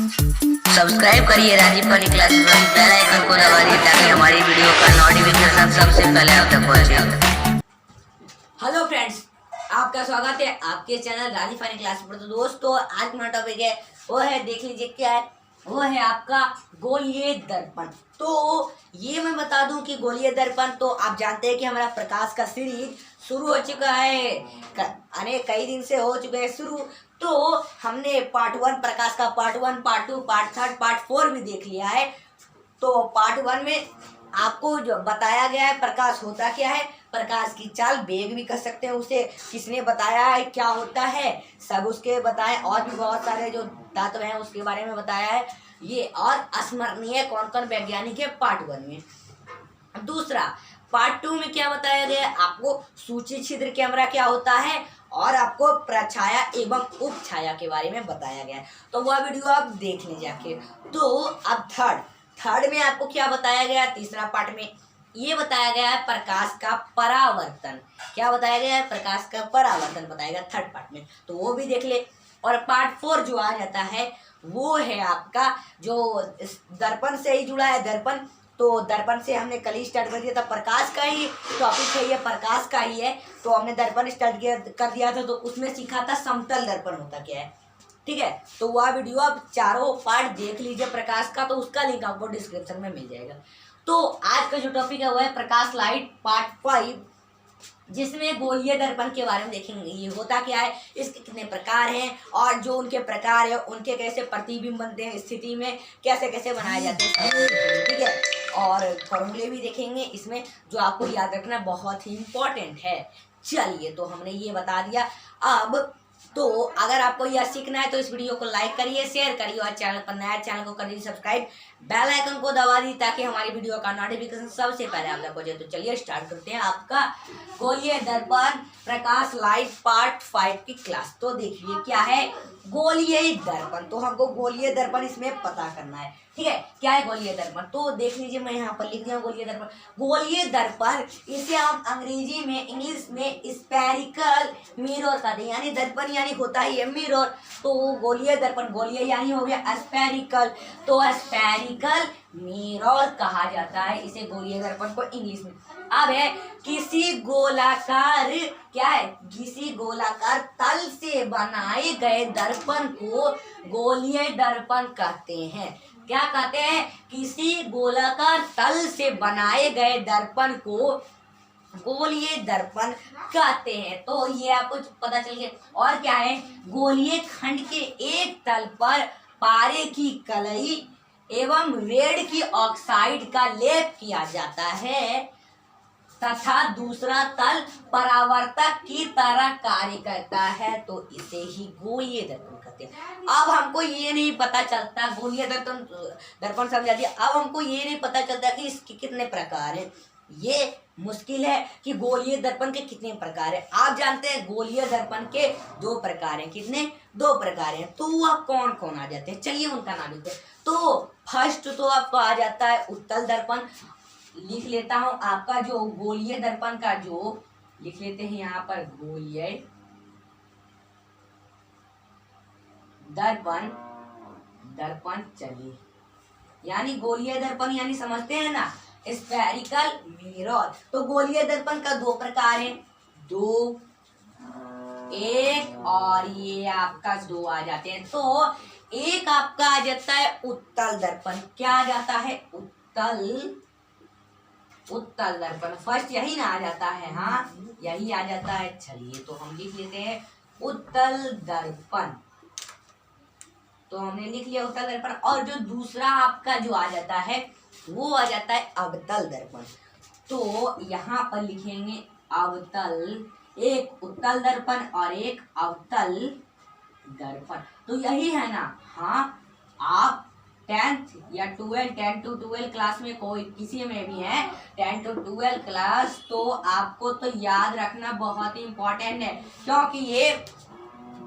Subscribe करिए राजीव पानी class, bell icon को दबाइए ताकि हमारी वीडियो का नोटिफिकेशन सबसे पहले आप तक पहुंचे। हेलो फ्रेंड्स, आपका स्वागत है आपके चैनल राजीव पानी क्लास पर। तो दोस्तों, आज का टॉपिक है वो है, देख लीजिए क्या है, वो है आपका गोलीय दर्पण। तो ये मैं बता दूं कि गोलीय दर्पण, तो आप जानते हैं कि हमारा प्रकाश का सीरीज शुरू हो चुका है, कई दिन से हो चुके हैं शुरू। तो हमने पार्ट 1 प्रकाश का, पार्ट 1, पार्ट 2, पार्ट 3, पार्ट 4 भी देख लिया है। तो पार्ट 1 में आपको जो बताया गया है प्रकाश होता क्या है, प्रकाश की चाल, वेग भी कह सकते हैं उसे, किसने बताया है, क्या होता है, सब उसके बताए, और भी बहुत सारे जो तत्व हैं उसके बारे में बताया है ये, और स्मरणीय कौन कौन वैज्ञानिक है पार्ट 1 में। दूसरा पार्ट 2 में क्या बताया गया है, आपको सूची छिद्र कैमरा क्या होता है, और आपको प्रछाया एवं उपछाया के बारे में बताया गया है। तो वह वीडियो आप देख लें जाके। तो अब थर्ड में आपको क्या बताया गया, तीसरा पार्ट में ये बताया गया है प्रकाश का परावर्तन। क्या बताया गया है, प्रकाश का परावर्तन बताया गया थर्ड पार्ट में, तो वो भी देख ले। और पार्ट 4 जो आ जाता है वो है आपका जो दर्पण से ही जुड़ा है, दर्पण। तो दर्पण से हमने कल ही स्टार्ट कर दिया था, प्रकाश का ही टॉपिक है ये, प्रकाश का ही है। तो हमने दर्पण स्टार्ट कर दिया था, तो उसमें सीखा था समतल दर्पण होता क्या है, ठीक है। तो वह वीडियो आप चारों पार्ट देख लीजिए प्रकाश का, तो उसका लिंक आपको डिस्क्रिप्शन में मिल जाएगा। तो आज का जो टॉपिक है वो है प्रकाश लाइट पार्ट 5, जिसमें गोलीय दर्पण के बारे में देखेंगे। ये होता क्या है, इसके कितने प्रकार हैं, और जो उनके प्रकार है उनके कैसे प्रतिबिंब बनते हैं स्थिति में, कैसे कैसे बनाए जाते हैं, ठीक है। और फॉर्मूले भी देखेंगे इसमें, जो आपको याद रखना बहुत ही इम्पोर्टेंट है। चलिए, तो हमने ये बता दिया। अब तो अगर आपको यह सीखना है तो इस वीडियो को लाइक करिए, शेयर करिए, और चैनल पर नया चैनल को करिए सब्सक्राइब, बेल आइकन को दबा दी ताकि हमारी वीडियो का नोटिफिकेशन सबसे पहले आप तक पहुंचे। तो चलिए स्टार्ट करते हैं आपका गोलीय दर्पण प्रकाश लाइट पार्ट 5 की क्लास। तो देखिए क्या है गोलीय दर्पण, तो हमको गोलीय दर्पण इसमें पता करना है, ठीक है। क्या है गोलीय दर्पण, तो देख लीजिए, मैं यहाँ पर लिख दिया गोलीय दर्पण। गोलीय दर्पण इसे हम अंग्रेजी में, इंग्लिश में स्फेरिकल मिरर कहते हैं, यानी दर्पण यानी होता ही है मिरर। तो गोलीय दर्पण, गोलीय यानी हो गया स्फेरिकल, तो स्फेरिकल मिरर कहा जाता है इसे, गोलीय दर्पण को इंग्लिश में। अब है किसी गोलाकार, क्या है, किसी गोलाकार तल से बनाए गए दर्पण को गोलीय दर्पण कहते हैं। क्या कहते हैं, किसी गोलाकार तल से बनाए गए दर्पण को गोलीय दर्पण कहते हैं। तो ये आपको पता चल गया। और क्या है, गोलीय खंड के एक तल पर पारे की कलई एवं रेड की ऑक्साइड का लेप किया जाता है तथा दूसरा तल परावर्तक की तरह कार्य करता है, तो इसे ही गोलीय दर्पण कहते हैं। अब हमको ये नहीं पता चलता, गोलीय दर्पण समझा दिया, अब हमको ये नहीं पता चलता कि इसके कितने प्रकार हैं। ये मुश्किल है कि गोलीय दर्पण के कितने प्रकार हैं। आप जानते हैं गोलीय दर्पण के 2 प्रकार हैं, कितने, 2 प्रकार हैं। तो वह कौन कौन आ जाते हैं, चलिए उनका नाम लिखते हैं। तो फर्स्ट तो आपको आ जाता है उत्तल दर्पण, लिख लेता हूं आपका जो गोलीय दर्पण का, जो लिख लेते हैं यहाँ पर गोलीय दर्पण, दर्पण, चलिए, यानी गोलीय दर्पण यानी समझते हैं ना, स्फेरिकल मिरर। तो गोलीय दर्पण का 2 प्रकार है, 2, 1 और ये आपका 2 आ जाते हैं। तो एक आपका आ जाता है उत्तल दर्पण, क्या आ जाता है, उत्तल दर्पण, फर्स्ट यही ना आ जाता है, हाँ यही आ जाता है। चलिए, तो हम लिख लेते हैं उत्तल दर्पण, तो हमने लिख लिया उत्तल दर्पण। और जो दूसरा आपका जो आ जाता है वो आ जाता है अवतल दर्पण। तो यहाँ पर लिखेंगे अवतल, एक उत्तल दर्पण और एक अवतल दर्पण। तो यही है ना, हाँ आप 10th या 12, 10 to 12 क्लास में कोई किसी में भी है, 10 to 12 क्लास, तो आपको तो याद रखना बहुत ही इम्पोर्टेंट है, क्योंकि ये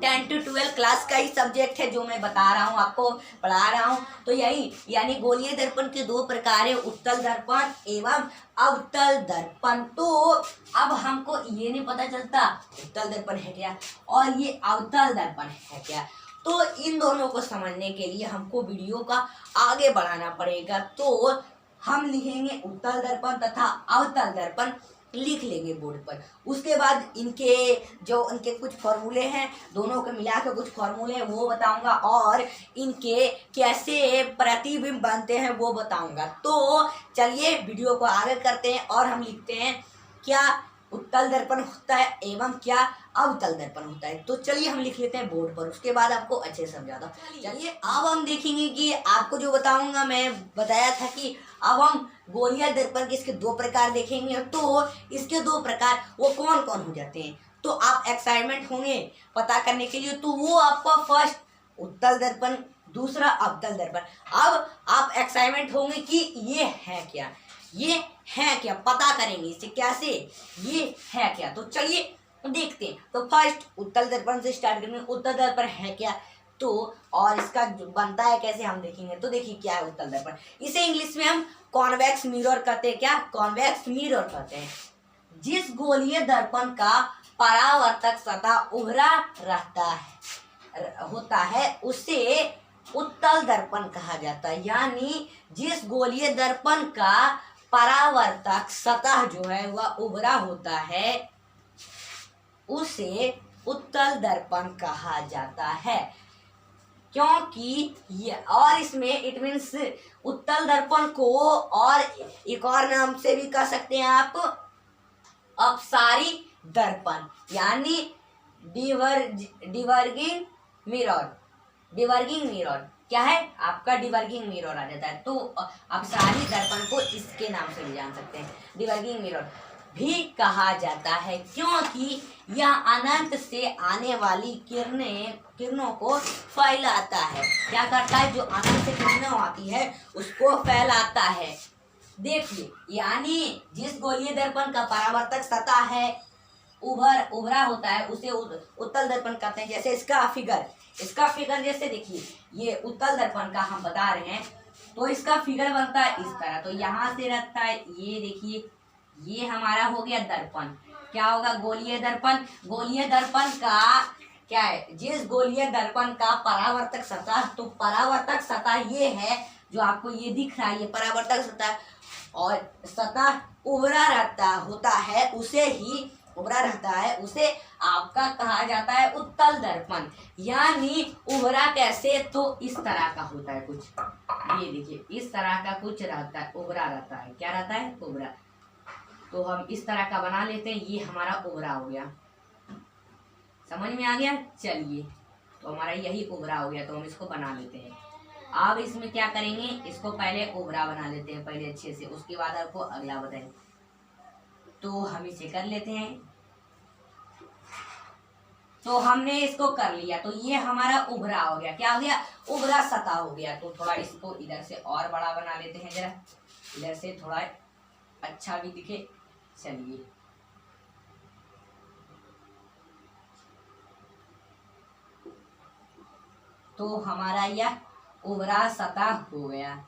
10 to 12 क्लास का ही सब्जेक्ट है जो मैं बता रहा हूँ, आपको पढ़ा रहा हूँ। तो यही, यानी गोलीय दर्पण के 2 प्रकार है, उत्तल दर्पण एवं अवतल दर्पण। तो अब हमको ये नहीं पता चलता उत्तल दर्पण है क्या और ये अवतल दर्पण है क्या। तो इन दोनों को समझने के लिए हमको वीडियो का आगे बढ़ाना पड़ेगा। तो हम लिखेंगे उत्तल दर्पण तथा अवतल दर्पण, लिख लेंगे बोर्ड पर। उसके बाद इनके कुछ फॉर्मूले हैं, दोनों के मिला के कुछ फॉर्मूले हैं वो बताऊंगा, और इनके कैसे प्रतिबिंब बनते हैं वो बताऊंगा। तो चलिए वीडियो को आगे करते हैं और हम लिखते हैं क्या उत्तल दर्पण होता है एवं क्या अवतल दर्पण होता है। तो चलिए हम लिख लेते हैं बोर्ड पर, उसके बाद आपको अच्छे से समझाता हूँ। चलिए अब हम देखेंगे कि आपको जो बताऊंगा, मैं बताया था कि अब हम गोलीय दर्पण के इसके दो प्रकार देखेंगे। तो इसके दो प्रकार वो कौन कौन हो जाते हैं, तो आप एक्साइटमेंट होंगे पता करने के लिए। तो वो आपका फर्स्ट उत्तल दर्पण, दूसरा अवतल दर्पण। अब आप एक्साइटमेंट होंगे कि ये है क्या, ये है क्या, पता करेंगे इसे कैसे, ये है क्या। तो चलिए देखते हैं। तो फर्स्ट उत्तल दर्पण से स्टार्ट करेंगे। उत्तल दर्पण है क्या, तो और इसका जो बनता है कैसे हम देखेंगे। तो देखिए क्या है उत्तल दर्पण, इसे इंग्लिश में हम कॉन्वेक्स मिरर कहते हैं। क्या, कॉन्वेक्स मिरर कहते हैं। जिस गोलीय दर्पण का परावर्तक सतह उभरा होता है उसे उत्तल दर्पण कहा जाता है। यानी जिस गोलीय दर्पण का परावर्तक सतह जो है वह उभरा होता है उसे उत्तल दर्पण कहा जाता है। क्योंकि ये, और इसमें इट मीन्स उत्तल दर्पण को और एक और नाम से भी कह सकते हैं आप, अपसारी दर्पण, यानी डिवर्गिंग मिरर। डिवर्गिंग मिरर क्या है आपका, डिवर्गिंग मिरर आ जाता है। तो अपसारी दर्पण को इसके नाम से भी जान सकते हैं, डिवर्गिंग मिरर भी कहा जाता है, क्योंकि यह अनंत से आने वाली किरणों को फैलाता है। क्या करता है, जो अनंत से किरणें आती है उसको फैलाता है। देखिए, यानी जिस गोलीय दर्पण का परावर्तक सतह है उभरा होता है उसे उत्तल दर्पण कहते हैं। जैसे इसका फिगर जैसे देखिए, ये उत्तल दर्पण का हम बता रहे हैं, तो इसका फिगर बनता है इस तरह। तो यहाँ से रहता है, ये देखिए, ये हमारा हो गया दर्पण। क्या होगा, गोलीय दर्पण। गोलीय दर्पण का क्या है, जिस गोलीय दर्पण का परावर्तक सतह, तो परावर्तक सतह ये है जो आपको ये दिख रहा है, ये परावर्तक सतह, और सतह उभरा रहता है उसे आपका कहा जाता है उत्तल दर्पण। यानी उभरा कैसे, तो इस तरह का होता है कुछ, ये देखिए इस तरह का कुछ रहता है, उभरा रहता है। क्या रहता है, उभरा। तो हम इस तरह का बना लेते हैं, ये हमारा उभरा हो गया। समझ में आ गया। चलिए, तो हमारा यही उभरा हो गया, तो हम इसको बना लेते हैं। अब इसमें क्या करेंगे, इसको पहले उभरा बना लेते हैं पहले अच्छे से, उसके बाद आपको अगला बताएंगे। तो हम इसे कर लेते हैं। तो हमने इसको कर लिया, तो ये हमारा उभरा हो गया। क्या हो गया, उभरा सतह हो गया। तो थोड़ा इसको इधर से और बड़ा बना लेते हैं, जरा इधर से थोड़ा अच्छा भी दिखे। चलिए, तो हमारा यह उभरा सतह हो गया।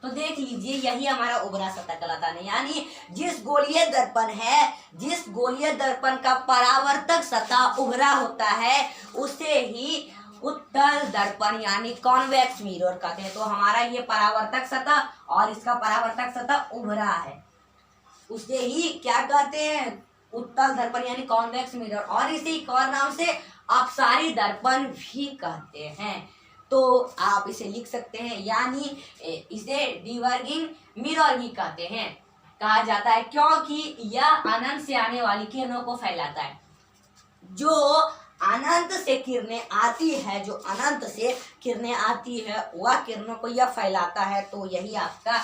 तो देख लीजिए, यही हमारा उभरा सतह कहलाता है। यानी जिस गोलीय दर्पण का परावर्तक सतह उभरा होता है उसे ही उत्तल दर्पण यानी कॉन्वेक्स मिरर कहते हैं। तो हमारा ये परावर्तक सतह और इसका परावर्तक सतह उभरा है, उसे ही क्या कहते हैं, उत्तल दर्पण यानी कॉन्वेक्स मिरर, और इसे एक और नाम से अपसारी दर्पण भी कहते हैं। तो आप इसे लिख सकते हैं, यानी इसे डिवर्गिंग मिरर भी कहते हैं, कहा जाता है, क्योंकि यह अनंत से आने वाली किरणों को फैलाता है। जो अनंत से किरणें आती है वह किरणों को यह फैलाता है। तो यही आपका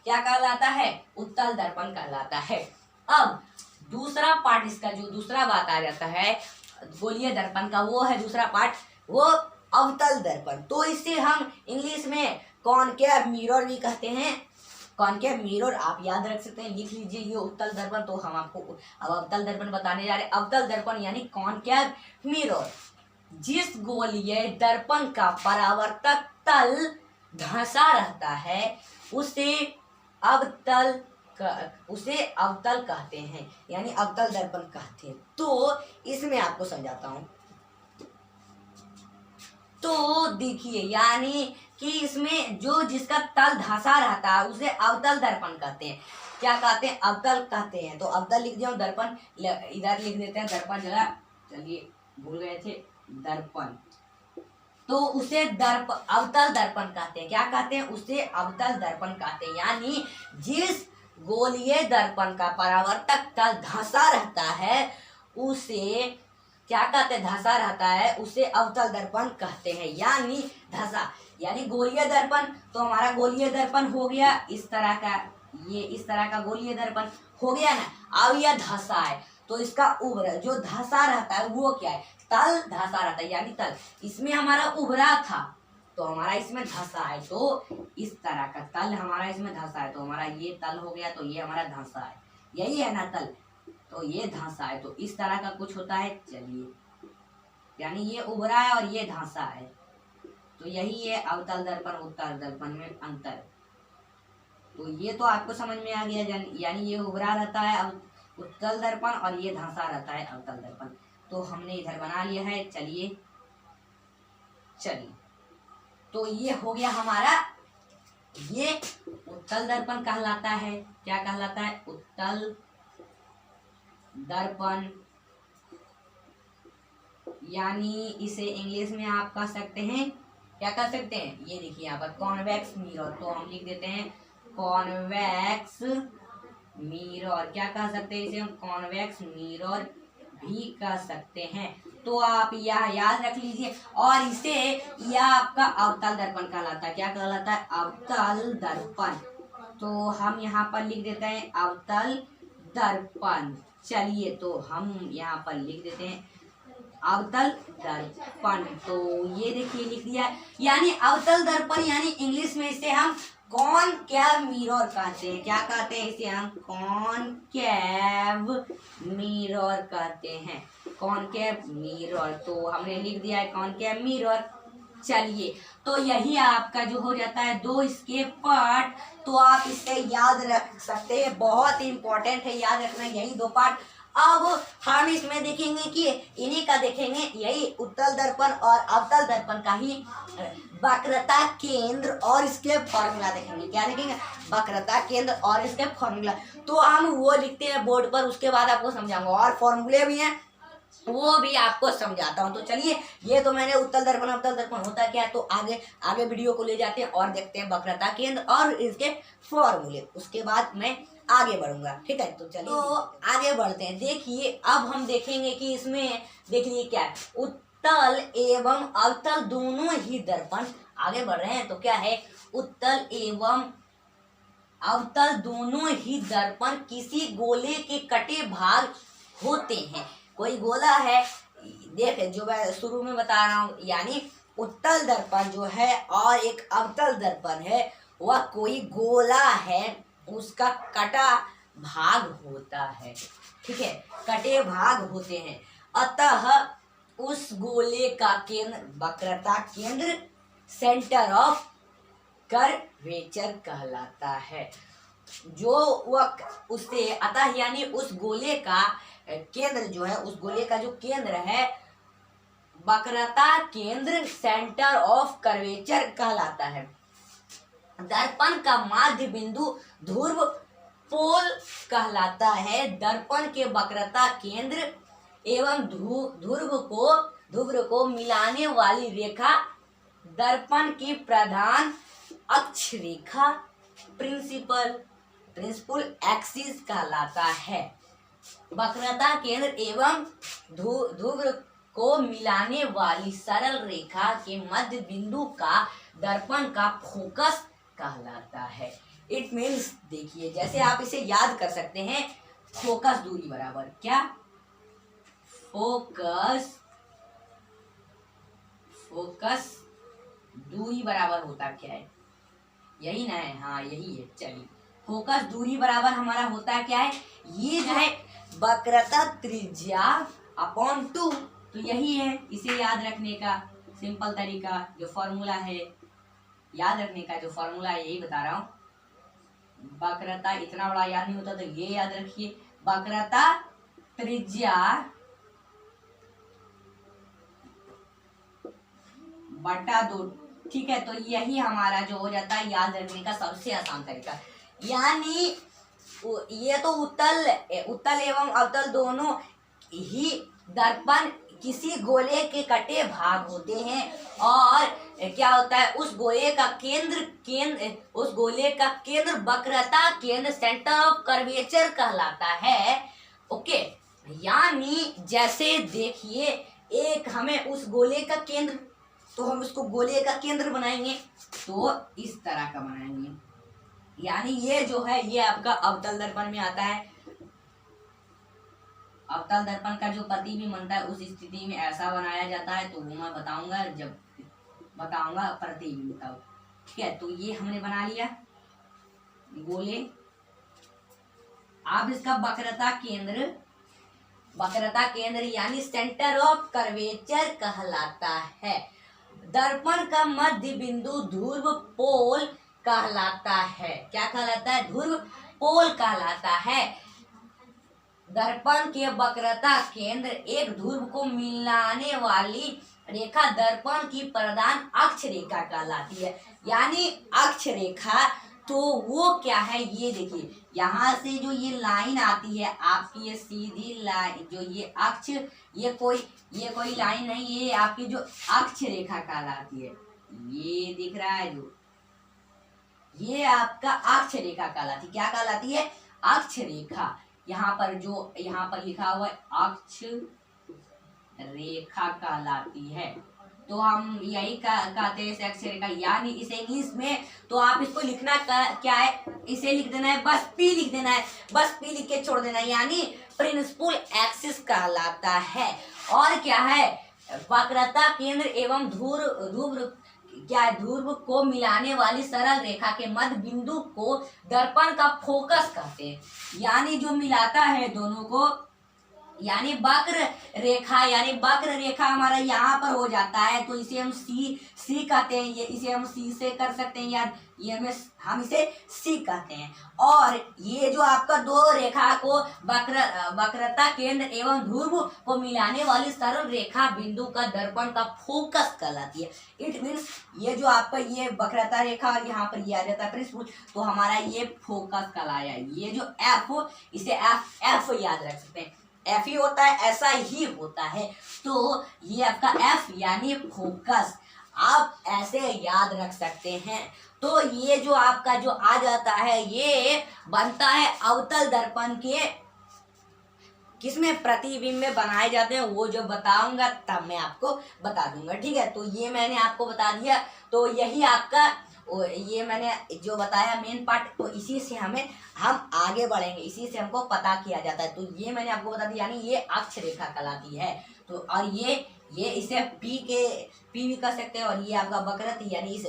क्या कहलाता है, उत्तल दर्पण कहलाता है। अब दूसरा पार्ट, इसका जो दूसरा बात आ जाता है गोलीय दर्पण का, वो है दूसरा पार्ट, वो अवतल दर्पण। तो इसे हम इंग्लिश में कॉनकेव मिरर भी कहते हैं। कॉनकेव मिरर आप याद रख सकते हैं, लिख लीजिए ये उत्तल दर्पण। तो हम आपको अब अवतल दर्पण बताने जा रहे हैं। अवतल दर्पण यानी कॉनकेव मिरर, जिस गोलीय दर्पण का परावर्तक तल धंसा रहता है उसे अवतल कहते हैं, यानी अवतल दर्पण कहते हैं। तो इसमें आपको समझाता हूं। तो देखिए यानी कि इसमें जो जिसका तल धंसा रहता है उसे अवतल दर्पण कहते हैं। क्या कहते हैं? अवतल कहते हैं। तो अवतल लिख दिया, दर्पण इधर लिख देते हैं दर्पण, जरा चलिए भूल गए थे दर्पण। तो उसे अवतल दर्पण कहते हैं। क्या कहते हैं? उसे अवतल दर्पण कहते हैं। यानी जिस गोलीय दर्पण का परावर्तक तल धंसा रहता है उसे क्या कहते हैं? धंसा रहता है, उसे अवतल दर्पण कहते हैं। यानी धंसा यानी गोलीय दर्पण, तो हमारा गोलीय दर्पण हो गया इस तरह का, ये इस तरह का गोलीय दर्पण हो गया ना। अब यह धंसा है तो इसका उभरा जो धंसा रहता है वो क्या है? तल धंसा रहता है, यानी तल इसमें हमारा उभरा था तो हमारा इसमें धंसा है, तो इस तरह का तल हमारा इसमें धंसा है, तो हमारा ये तल हो गया, तो ये हमारा धंसा है, यही है ना तल, तो ये धंसा है, तो इस तरह का कुछ होता है। चलिए यानी ये उभरा है और ये धंसा है, तो यही है अवतल दर्पण उत्तल दर्पण में अंतर। तो ये तो आपको समझ में आ गया, यानी ये उभरा रहता है उत्तल दर्पण और ये धंसा रहता है अवतल दर्पण। तो हमने इधर बना लिया है। चलिए तो ये हो गया हमारा, ये उत्तल दर्पण कहलाता है। क्या कहलाता है? उत्तल दर्पण। यानी इसे इंग्लिश में आप कह सकते हैं, क्या कह सकते हैं? ये देखिए यहाँ पर कॉन्वेक्स मिरर, तो हम लिख देते हैं कॉन्वेक्स मिरर। क्या कह सकते हैं? इसे हम कॉन्वेक्स मिरर भी कह सकते हैं। तो आप यह याद रख लीजिए। और इसे यह आपका अवतल दर्पण कहलाता है। क्या कहलाता है? अवतल दर्पण। तो हम यहाँ पर लिख देते हैं अवतल दर्पण। चलिए तो हम यहाँ पर लिख देते हैं अवतल दर्पण। तो ये देखिए लिख दिया। यानी अवतल दर्पण यानी इंग्लिश में इसे हम कॉनकेव मिरर कहते हैं। क्या कहते हैं? इसे हम कॉनकेव मिरर कहते हैं, कॉनकेव मिरर। तो हमने लिख दिया है कॉनकेव मिरर। चलिए तो यही आपका जो हो जाता है दो इसके पार्ट। तो आप इसे याद रख सकते हैं, बहुत ही इंपॉर्टेंट है याद रखना यही दो पार्ट। अब हम इसमें देखेंगे कि इन्हीं का देखेंगे, यही उत्तल दर्पण और अवतल दर्पण का ही वक्रता केंद्र और इसके फॉर्मूला देखेंगे। क्या देखेंगे? वक्रता केंद्र और इसके फॉर्मूला। तो हम वो लिखते हैं बोर्ड पर, उसके बाद आपको समझाऊंगा, और फॉर्मूले भी हैं वो भी आपको समझाता हूँ। तो चलिए ये तो मैंने उत्तल दर्पण अवतल दर्पण होता क्या है, तो आगे वीडियो को ले जाते हैं और देखते हैं वक्रता केंद्र और इसके फॉर्मूले, उसके बाद मैं आगे बढ़ूंगा। ठीक है, तो चलिए तो आगे बढ़ते हैं। देखिए अब हम देखेंगे कि इसमें देखिए क्या है, उत्तल एवं अवतल दोनों ही दर्पण, आगे बढ़ रहे हैं तो क्या है, उत्तल एवं अवतल दोनों ही दर्पण किसी गोले के कटे भाग होते हैं। कोई गोला है, देख जो मैं शुरू में बता रहा हूँ, यानी उत्तल दर्पण जो है और एक अवतल दर्पण है वह कोई गोला है, उसका कटा भाग होता है। ठीक है, कटे भाग होते हैं, अतः उस गोले का केंद्र वक्रता केंद्र सेंटर ऑफ कर्वेचर कहलाता है। जो वह उससे अतः यानी उस गोले का केंद्र जो है, उस गोले का जो केंद्र है वक्रता केंद्र सेंटर ऑफ कर्वेचर कहलाता है। दर्पण का माध्य बिंदु ध्रुव पोल कहलाता है। दर्पण के वक्रता केंद्र एवं ध्रुव को मिलाने वाली रेखा दर्पण की प्रधान अक्ष रेखा प्रिंसिपल एक्सिस कहलाता है। वक्रता केंद्र एवं ध्रुव को मिलाने वाली सरल रेखा के मध्य बिंदु का दर्पण का फोकस कहलाता है। इट मीन्स देखिए जैसे आप इसे याद कर सकते हैं, फोकस दूरी बराबर क्या, फोकस दूरी बराबर होता क्या है, यही ना है, हाँ यही है। चलिए फोकस दूरी बराबर हमारा होता क्या है, ये जो है वक्रता त्रिज्या अपॉन 2, तो यही है। इसे याद रखने का सिंपल तरीका, जो फॉर्मूला है याद रखने का, जो फॉर्मूला है यही बता रहा हूँ। वक्रता इतना बड़ा याद नहीं होता तो ये याद रखिए, वक्रता त्रिज्या बटा 2। ठीक है, तो यही हमारा जो हो जाता है याद रखने का सबसे आसान तरीका। यानी ये तो उत्तल एवं अवतल दोनों ही दर्पण किसी गोले के कटे भाग होते हैं, और क्या होता है उस गोले का केंद्र वक्रता केंद्र, सेंटर ऑफ कर्वेचर कहलाता है। ओके, यानी जैसे देखिए एक हमें उस गोले का केंद्र, तो हम उसको गोले का केंद्र बनाएंगे तो इस तरह का बनाएंगे। यानी ये जो है ये आपका अवतल दर्पण में आता है। अवतल दर्पण का जो प्रतिबिंब बनता है उस स्थिति में ऐसा बनाया जाता है, तो वो मैं बताऊंगा जब बताऊंगा प्रतिबिंब तब। ठीक है, तो ये हमने बना लिया गोले। अब इसका वक्रता केंद्र यानी सेंटर ऑफ कर्वेचर कहलाता है। दर्पण का मध्य बिंदु ध्रुव पोल कहलाता है। क्या कहलाता है? ध्रुव पोल कहलाता है। दर्पण के वक्रता केंद्र एक ध्रुव को मिलाने वाली रेखा दर्पण की प्रधान अक्ष रेखा कहलाती है। यानी अक्ष रेखा तो वो क्या है, ये देखिए यहाँ से जो ये लाइन आती है आपकी, ये सीधी लाइन जो ये अक्ष, ये कोई लाइन नहीं, ये आपकी जो अक्ष रेखा कहलाती है। ये दिख रहा है जो ये आपका अक्ष रेखा कहलाती है। क्या कहलाती है? अक्ष रेखा। यहाँ पर लिखा हुआ है अक्ष रेखा कहलाती है। तो हम यही कहते हैं इसे अक्ष रेखा। यानी इसे इंग्लिश में तो आप इसको लिखना क्या है, इसे लिख देना है, बस पी लिख देना है, बस पी लिख के छोड़ देना है, यानी प्रिंसिपल एक्सिस कहलाता है। और क्या है? वक्रता केंद्र एवं ध्रुव को मिलाने वाली सरल रेखा के मध्य बिंदु को दर्पण का फोकस कहते हैं। यानी जो मिलाता है दोनों को, यानी वक्र रेखा हमारा यहाँ पर हो जाता है, तो इसे हम सी कहते हैं। ये इसे हम सी से कर सकते हैं, या ये हम इसे सी कहते हैं। और ये जो आपका दो रेखा को वक्रता केंद्र एवं ध्रुव को मिलाने वाली सरल रेखा बिंदु का दर्पण का फोकस कहलाती है। इट मीन्स ये जो आपका ये वक्रता रेखा और यहाँ पर ये आ जाता है प्रिंसिपल, तो हमारा ये फोकस कहलाया। ये जो एफ हो इसे एफ याद रख सकते हैं। एफ ही होता है, ऐसा ही होता है। तो ये आपका एफ यानी फोकस, आप ऐसे याद रख सकते हैं। तो ये जो आपका जो आ जाता है ये बनता है अवतल दर्पण के किसमें प्रतिबिंब में बनाए जाते हैं, वो जो बताऊंगा तब मैं आपको बता दूंगा। ठीक है, तो ये मैंने आपको बता दिया। तो यही आपका ये मैंने जो बताया मेन पार्ट, तो इसी से हम आगे बढ़ेंगे, इसी से हमको पता किया जाता है। तो ये मैंने आपको बता दिया, यानी ये अक्ष रेखा कहलाती है। तो और ये इसे पी भी कर सकते हैं, और ये आपका वक्रता यानी इस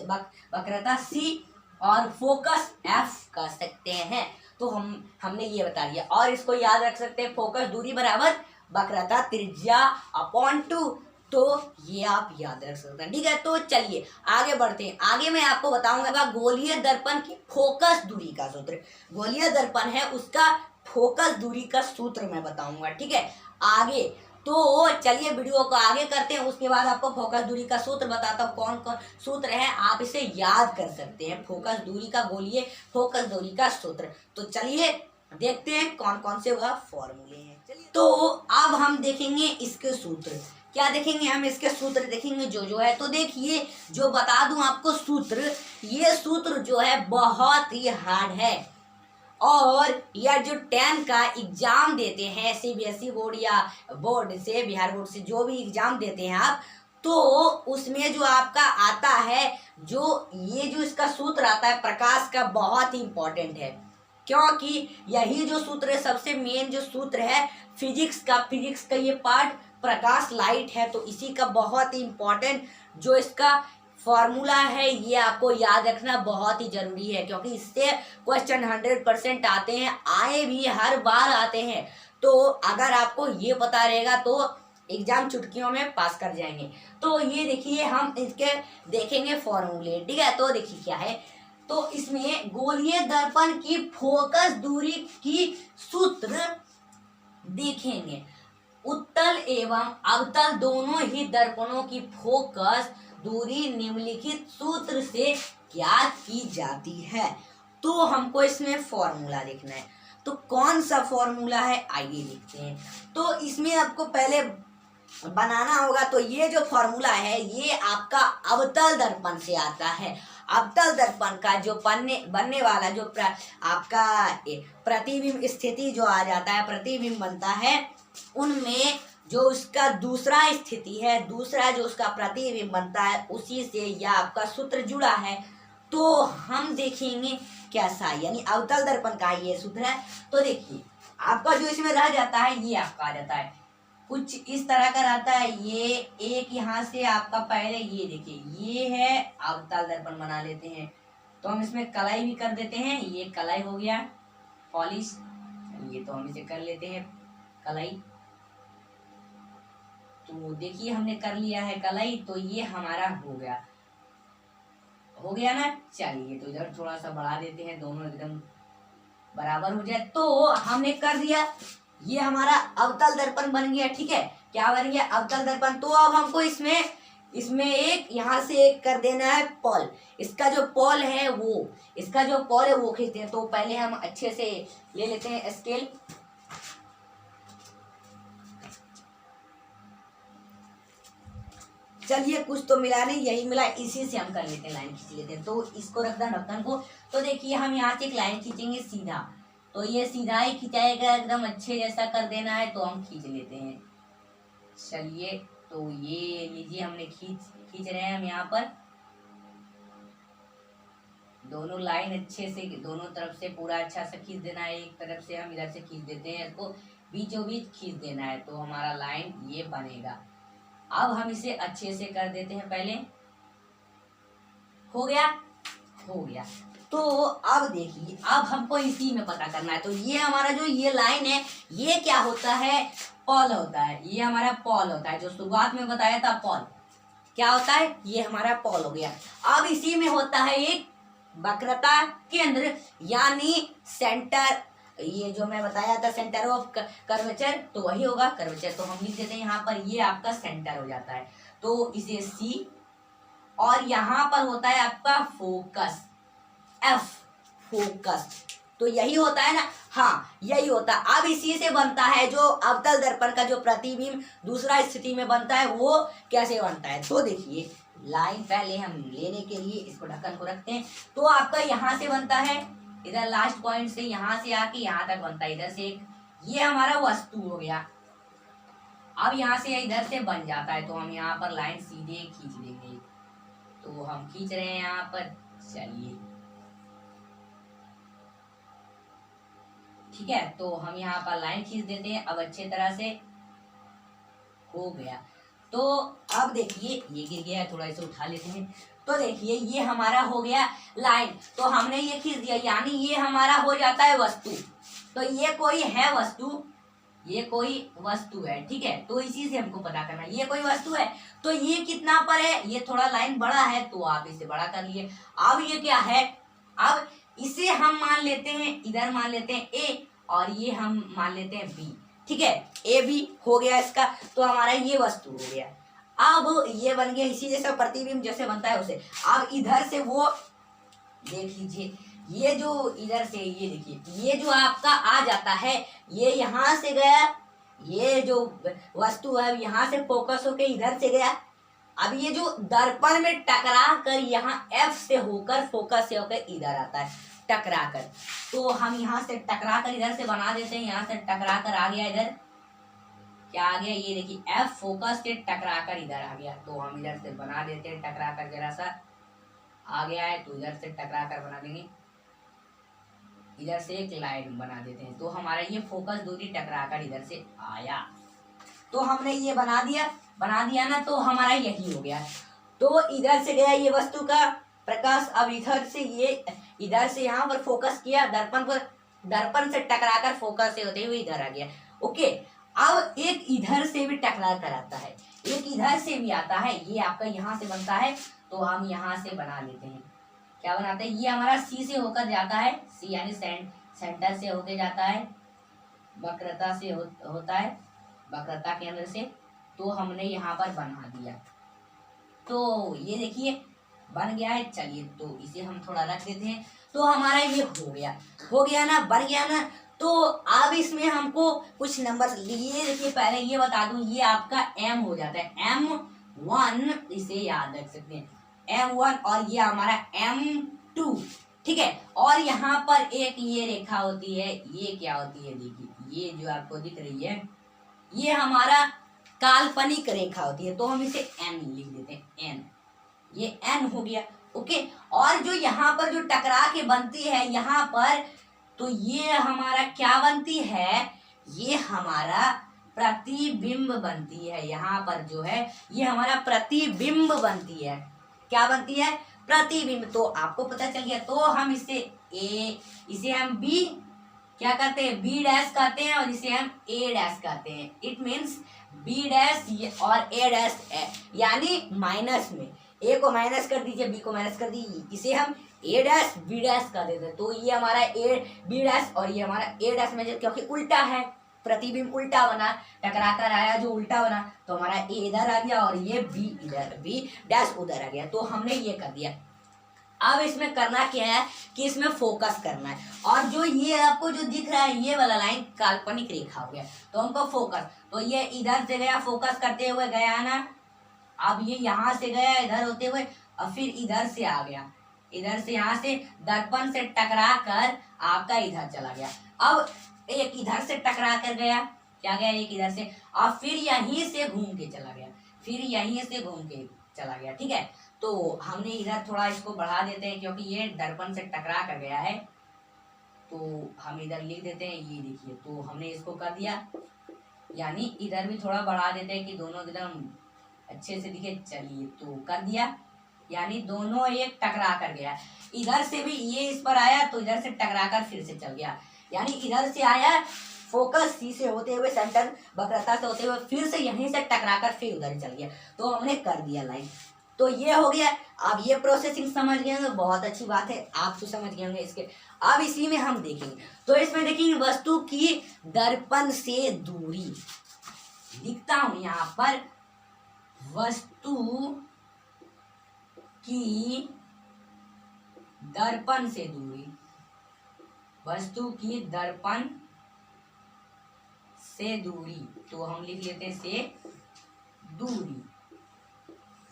वक्रता सी और फोकस एफ कर सकते हैं। तो हमने ये बता दिया, और इसको याद रख सकते हैं फोकस दूरी बराबर वक्रता त्रिज्या अपॉन 2। तो ये आप याद रख सकते हैं। ठीक है, तो चलिए आगे बढ़ते हैं। आगे मैं आपको बताऊंगा गोलीय दर्पण की फोकस दूरी का सूत्र। गोलीय दर्पण है उसका फोकस दूरी का सूत्र मैं बताऊंगा। ठीक है, आगे तो चलिए वीडियो को आगे करते हैं, उसके बाद आपको फोकस दूरी का सूत्र बताता हूँ। कौन कौन सूत्र है आप इसे याद कर सकते हैं, फोकस दूरी का गोलीय फोकस दूरी का सूत्र। तो चलिए देखते हैं कौन कौन से वह फॉर्मूले हैं। चलिए तो अब हम देखेंगे इसके सूत्र। क्या देखेंगे हम? इसके सूत्र देखेंगे जो है। तो देखिए जो बता दूं आपको सूत्र, ये सूत्र जो है बहुत ही हार्ड है, और यह जो 10 का एग्जाम देते हैं सीबीएसई बोर्ड या बोर्ड से, बिहार बोर्ड से जो भी एग्जाम देते हैं आप, तो उसमें जो आपका आता है ये जो इसका सूत्र आता है प्रकाश का, बहुत ही इंपॉर्टेंट है। क्योंकि यही जो सूत्र है सबसे मेन जो सूत्र है फिजिक्स का ये पार्ट प्रकाश लाइट है, तो इसी का बहुत ही इम्पोर्टेंट जो इसका फॉर्मूला है ये आपको याद रखना बहुत ही जरूरी है, क्योंकि इससे क्वेश्चन 100% आते हैं, आए भी हर बार आते हैं। तो अगर आपको ये पता रहेगा तो एग्जाम चुटकियों में पास कर जाएंगे। तो ये देखिए हम इसके देखेंगे फॉर्मूले। ठीक है, तो देखिए क्या है, तो इसमें गोलीय दर्पण की फोकस दूरी की सूत्र देखेंगे। उत्तल एवं अवतल दोनों ही दर्पणों की फोकस दूरी निम्नलिखित सूत्र से ज्ञात की जाती है। तो हमको इसमें फॉर्मूला लिखना है। तो कौन सा फॉर्मूला है, आइए लिखते हैं। तो इसमें आपको पहले बनाना होगा। तो ये जो फॉर्मूला है ये आपका अवतल दर्पण से आता है। अवतल दर्पण का जो बनने वाला जो आपका प्रतिबिंब स्थिति जो आ जाता है, प्रतिबिंब बनता है, उनमें जो उसका दूसरा स्थिति है, दूसरा जो उसका प्रतिबिंब बनता है, उसी से यह आपका सूत्र जुड़ा है। तो हम देखेंगे कैसा, यानी अवतल दर्पण का ये सूत्र है। तो देखिए आपका जो इसमें रह जाता है ये आपका आ जाता है कुछ इस तरह का रहता है। ये एक यहाँ से आपका पहले ये देखिए ये है अवतल दर्पण बना लेते हैं। तो हम इसमें कलाई भी कर देते हैं। ये कलाई हो गया पॉलिश, ये तो हम इसे कर लेते हैं कलाई। तो देखिए हमने कर लिया है कलाई। तो ये हमारा हो गया ना। चलिए तो इधर थोड़ा सा बढ़ा देते हैं, दोनों एकदम बराबर हो जाए। तो हमने कर दिया, ये हमारा अवतल दर्पण बन गया। ठीक है, क्या बन गया, अवतल दर्पण। तो अब हमको इसमें एक यहाँ से एक कर देना है पॉल। इसका जो पॉल है वो खींचते हैं। तो पहले हम अच्छे से ले लेते हैं स्केल। चलिए कुछ तो मिला नहीं, यही मिला, इसी से हम कर लेते हैं, लाइन खींच लेते हैं। तो इसको रख दें ढक्कन को। तो देखिए हम यहाँ से एक लाइन खींचेंगे सीधा। तो ये सीधा ही खिंचाएगा, एकदम अच्छे जैसा कर देना है। तो हम खींच लेते हैं। चलिए तो ये लीजिए, हमने खींच रहे हैं हम यहाँ पर दोनों लाइन अच्छे से, दोनों तरफ से पूरा अच्छा से खींच देना है। एक तरफ से हम इधर से खींच देते हैं, इसको बीचों बीच खींच देना है। तो हमारा लाइन ये बनेगा। अब हम इसे अच्छे से कर देते हैं। पहले हो गया। तो अब देखिए, अब हमको इसी में पता करना है। तो ये हमारा जो ये लाइन है ये क्या होता है, पॉल होता है। ये हमारा पॉल होता है, जो शुरुआत में बताया था पॉल क्या होता है, ये हमारा पॉल हो गया। अब इसी में होता है एक वक्रता केंद्र, यानी सेंटर। ये जो मैं बताया था सेंटर ऑफ कर्वेचर, तो वही होगा कर्वेचर। तो हम लिख देते हैं यहाँ पर, ये आपका सेंटर हो जाता है। तो इसे सी, और यहाँ पर होता है आपका फोकस, एफ, फोकस। तो यही होता है ना, हाँ यही होता है। अब इसी से बनता है जो अवतल दर्पण का जो प्रतिबिंब दूसरा स्थिति में बनता है, वो कैसे बनता है। तो देखिए लाइन पहले हम लेने के लिए इसको ढक्कन को रखते हैं। तो आपका यहाँ से बनता है, इधर लास्ट पॉइंट से यहाँ से आके यहाँ तक बनता है। इधर से एक ये हमारा वस्तु हो गया। अब यहाँ से इधर से बन जाता है। तो हम यहाँ पर लाइन सीधे खींच देंगे। तो हम खींच रहे हैं यहाँ पर, चलिए ठीक है। तो हम यहाँ पर लाइन खींच देते हैं। अब अच्छे तरह से हो गया। तो अब देखिए ये गिर गया है, थोड़ा इसे उठा लेते हैं। तो देखिए ये हमारा हो गया लाइन। तो हमने ये खींच दिया, यानी ये हमारा हो जाता है वस्तु। तो ये कोई है वस्तु, ये कोई वस्तु है। ठीक है, तो इसी से हमको पता करना है ये कोई वस्तु है। तो ये कितना पर है, ये थोड़ा लाइन बड़ा है, तो आप इसे बड़ा कर लिए। अब ये क्या है, अब इसे हम मान लेते हैं, इधर मान लेते हैं ए, और ये हम मान लेते हैं बी। ठीक है, ए बी हो गया इसका। तो हमारा ये वस्तु हो गया। अब ये बन गया इसी जैसा प्रतिबिंब जैसे बनता है उसे। अब इधर से वो देख लीजिए, ये जो इधर से ये देखिए, ये जो आपका आ जाता है, ये यहाँ से गया, ये जो वस्तु है यहाँ से फोकस होके इधर से गया। अब ये जो दर्पण में टकरा कर यहाँ एफ से होकर फोकस से होकर इधर आता है, टकरा कर। तो हम यहाँ से टकरा कर इधर से बना देते हैं। यहाँ से टकरा कर आ गया, इधर क्या आ गया, ये देखिए एफ फोकस से टकरा कर इधर आ गया। तो हम इधर से बना देते हैं, टकरा कर जरा सा आ गया है, तो इधर से टकरा कर बना देंगे, इधर से एक लाइन बना देते हैं। तो हमारा ये फोकस दूरी टकरा कर इधर से आया। तो हमने ये बना दिया ना, तो हमारा यही हो गया। तो इधर से गया ये वस्तु का प्रकाश। अब इधर से ये इधर से यहाँ पर फोकस किया दर्पण पर, दर्पण से टकरा कर फोकस से होते हुए इधर आ गया। ओके, अब एक इधर से भी टकरा कर आता है, एक इधर से भी आता है। ये आपका यहाँ से बनता है, तो हम यहाँ से बना लेते हैं। क्या बनाते हैं, ये हमारा सी से होकर जाता है, सी यानी सेंटर से होके जाता है, वक्रता से होता है, वक्रता केंद्र से। तो हमने यहाँ पर बना दिया। तो ये देखिए बन गया है। चलिए तो इसे हम थोड़ा रख देते हैं। तो हमारा ये हो गया ना, बन गया ना। तो अब इसमें हमको कुछ नंबर लिए। देखिए पहले ये बता दूं, ये आपका m हो जाता है M1, इसे याद रख सकते हैं M1, और ये हमारा M2, ठीक है। और यहाँ पर एक ये रेखा होती है, ये क्या होती है, देखिए ये जो आपको दिख रही है, ये हमारा काल्पनिक रेखा होती है। तो हम इसे n लिख देते हैं, n, ये n हो गया, ओके। और जो यहाँ पर जो टकरा के बनती है यहाँ पर, तो ये हमारा क्या बनती है, ये हमारा प्रतिबिंब बनती है। यहाँ पर जो है ये हमारा प्रतिबिंब बनती है। क्या बनती है, प्रतिबिंब। तो आपको पता चल गया। तो हम इसे हम बी क्या कहते हैं, बी डैश कहते हैं, और इसे हम ए डैश कहते हैं। इट मीन्स बी डैश और ए डैश है, यानी माइनस में ए को माइनस कर दीजिए, बी को माइनस कर दीजिए, इसे हम ए डैश बी डैश कर देते हैं। तो ये हमारा ए बी डैश और ये हमारा ए डैश में, क्योंकि उल्टा है, प्रतिबिंब उल्टा बना, टकरा कर आया जो उल्टा बना, तो हमारा ए इधर आ गया और ये बी इधर, बी डैश उधर आ गया। तो हमने ये कर दिया। अब इसमें करना क्या है कि इसमें फोकस करना है। और जो ये आपको जो दिख रहा है ये वाला लाइन काल्पनिक रेखा हो गया, तो हमको फोकस, तो ये इधर से गया, फोकस करते हुए गया ना। अब ये यहाँ से गया इधर होते हुए, और फिर इधर से आ गया, इधर से यहाँ से दर्पण से टकरा कर आपका इधर चला गया। अब एक इधर से टकरा कर गया, क्या गया, एक इधर से, और फिर यहीं से घूम के चला गया, फिर यहीं से घूम के चला गया, ठीक है। तो हमने इधर थोड़ा इसको बढ़ा देते हैं, क्योंकि ये दर्पण से टकरा कर गया है, तो हम इधर लिख देते हैं, ये देखिए। तो हमने इसको कर दिया, यानी इधर भी थोड़ा बढ़ा देते हैं कि दोनों एकदम अच्छे से दिखे। चलिए तो कर दिया, यानी दोनों एक टकरा कर गया। इधर से भी ये इस पर आया, तो इधर से टकरा कर फिर से चल गया, यानी इधर से आया फोकस सी से होते हुए, सेंटर वक्रता से होते हुए, फिर से यहीं से टकरा कर फिर उधर चल गया। तो हमने कर दिया लाइन। तो ये हो गया। अब ये प्रोसेसिंग समझ गए होंगे, बहुत अच्छी बात है, आप तो समझ गए होंगे इसके। अब इसी में हम देखेंगे, तो इसमें देखेंगे वस्तु की दर्पण से दूरी। लिखता हूं यहाँ पर, वस्तु की दर्पण से दूरी, वस्तु की दर्पण से दूरी, तो हम लिख लेते हैं से दूरी।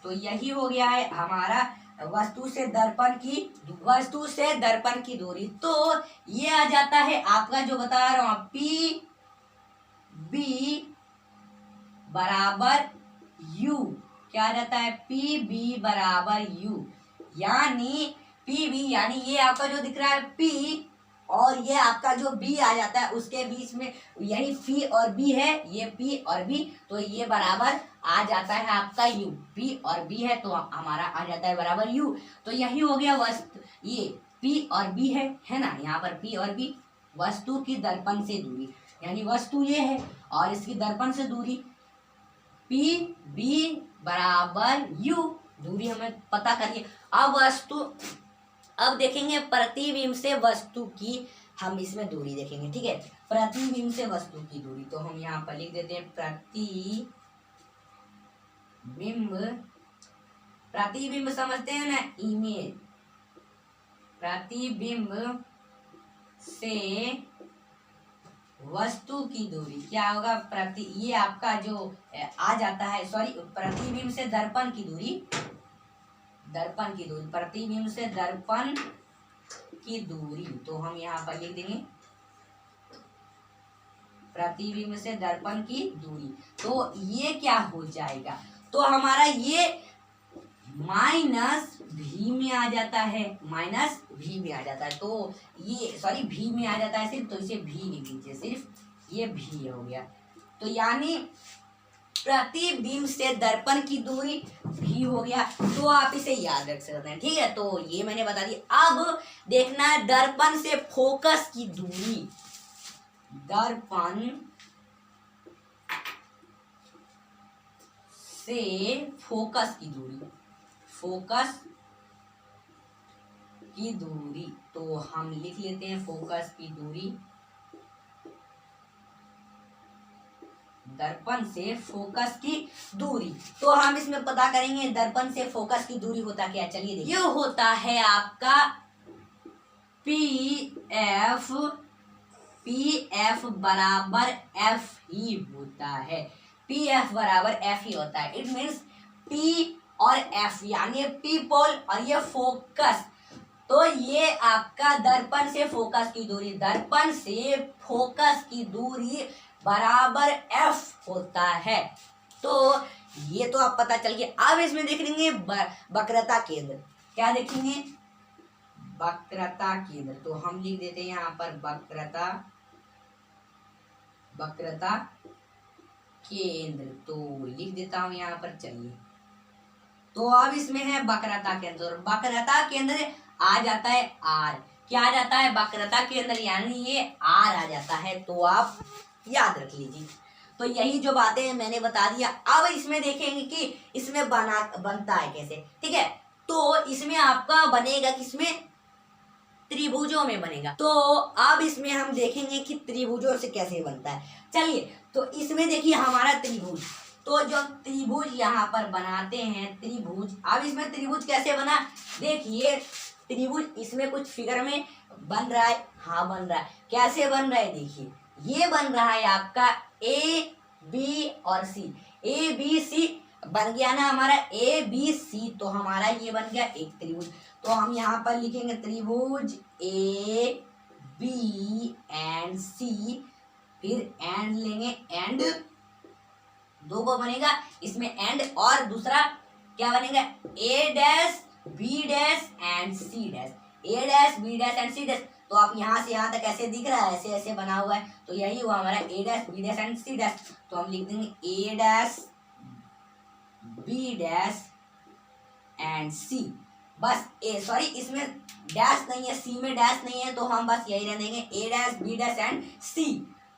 तो यही हो गया है हमारा वस्तु से दर्पण की दूरी। तो ये आ जाता है आपका, जो बता रहा हूं, पी बी बराबर यू। क्या आ जाता है, पी बी बराबर यू, यानी पी बी, यानी ये आपका जो दिख रहा है पी, और ये आपका जो बी आ जाता है, उसके बीच में यही पी और बी है, ये पी और बी, तो ये बराबर आ जाता है आपका यू। पी और बी है तो हमारा आ जाता है बराबर यू। तो यही हो गया वस्तु, ये पी और बी है ना, यहाँ पर पी और बी, वस्तु की दर्पण से दूरी, यानी वस्तु ये है और इसकी दर्पण से दूरी पी बी बराबर यू, दूरी हमें पता करिए। अब देखेंगे प्रतिबिंब से वस्तु की, हम इसमें दूरी देखेंगे, ठीक है। प्रतिबिंब से वस्तु की दूरी, तो हम यहाँ पर लिख देते हैं प्रतिबिंब समझते हैं ना, इमेज। प्रतिबिंब से वस्तु की दूरी क्या होगा, ये आपका जो आ जाता है, सॉरी, प्रतिबिंब से दर्पण की दूरी, प्रतिबिंब से दर्पण की दूरी, तो हम यहाँ पर लिख देंगे प्रतिबिंब से दर्पण की दूरी। तो ये क्या हो जाएगा, तो हमारा ये माइनस भी में आ जाता है, माइनस भी में आ जाता है। तो ये सॉरी भी में आ जाता है सिर्फ, तो इसे भी लिख दीजिए, सिर्फ ये भी हो गया। तो यानी प्रतिबिंब से दर्पण की दूरी भी हो गया, तो आप इसे याद रख सकते हैं, ठीक है। तो ये मैंने बता दिया। अब देखना है दर्पण से फोकस की दूरी, दर्पण से फोकस की दूरी, फोकस की दूरी, तो हम लिख लेते हैं फोकस की दूरी दर्पण से फोकस की दूरी। तो हम इसमें पता करेंगे दर्पण से फोकस की दूरी होता क्या, चलिए देखिए। ये होता है आपका पी एफ बराबर एफ ही होता है। पी एफ बराबर एफ ही होता है। इट मीन्स पी और एफ यानी पीपल और ये फोकस। तो ये आपका दर्पण से फोकस की दूरी, दर्पण से फोकस की दूरी बराबर एफ होता है। तो ये तो आप पता चल गया। अब इसमें देख लेंगे वक्रता केंद्र। क्या देखेंगे? वक्रता केंद्र। तो हम लिख देते हैं यहाँ पर वक्रता केंद्र। तो लिख देता हूं यहाँ पर, चलिए। तो अब इसमें है वक्रता केंद्र। वक्रता केंद्र आ जाता है आर। क्या आ जाता है? वक्रता केंद्र यानी ये आर आ जाता है। तो आप याद रख लीजिए। तो यही जो बातें मैंने बता दिया। अब इसमें देखेंगे कि इसमें बनता है कैसे, ठीक है। तो इसमें आपका बनेगा किसमें? त्रिभुजों में बनेगा। तो अब इसमें हम देखेंगे कि त्रिभुजों से कैसे बनता है। चलिए, तो इसमें देखिए हमारा त्रिभुज। तो जो त्रिभुज यहाँ पर बनाते हैं त्रिभुज। अब इसमें त्रिभुज कैसे बना, देखिए। त्रिभुज इसमें कुछ फिगर में बन रहा है। हाँ, बन रहा है। कैसे बन रहा है? देखिए, ये बन रहा है आपका ए बी और सी। ए बी सी बन गया ना हमारा, ए बी सी। तो हमारा ये बन गया एक त्रिभुज। तो हम यहाँ पर लिखेंगे त्रिभुज ए बी एंड सी, फिर एंड लेंगे, एंड दो को बनेगा इसमें एंड, और दूसरा क्या बनेगा? A dash B dash and C dash. A dash B dash and C dash. तो आप यहाँ से यहाँ तक ऐसे दिख रहा है, ऐसे ऐसे बना हुआ है। तो यही हुआ हमारा A dash B dash and C dash. तो हम लिख देंगे A dash B dash and C. बस सॉरी, इसमें डैश नहीं है, सी में डैश नहीं है। तो हम बस यही रह देंगे A dash B dash and सी।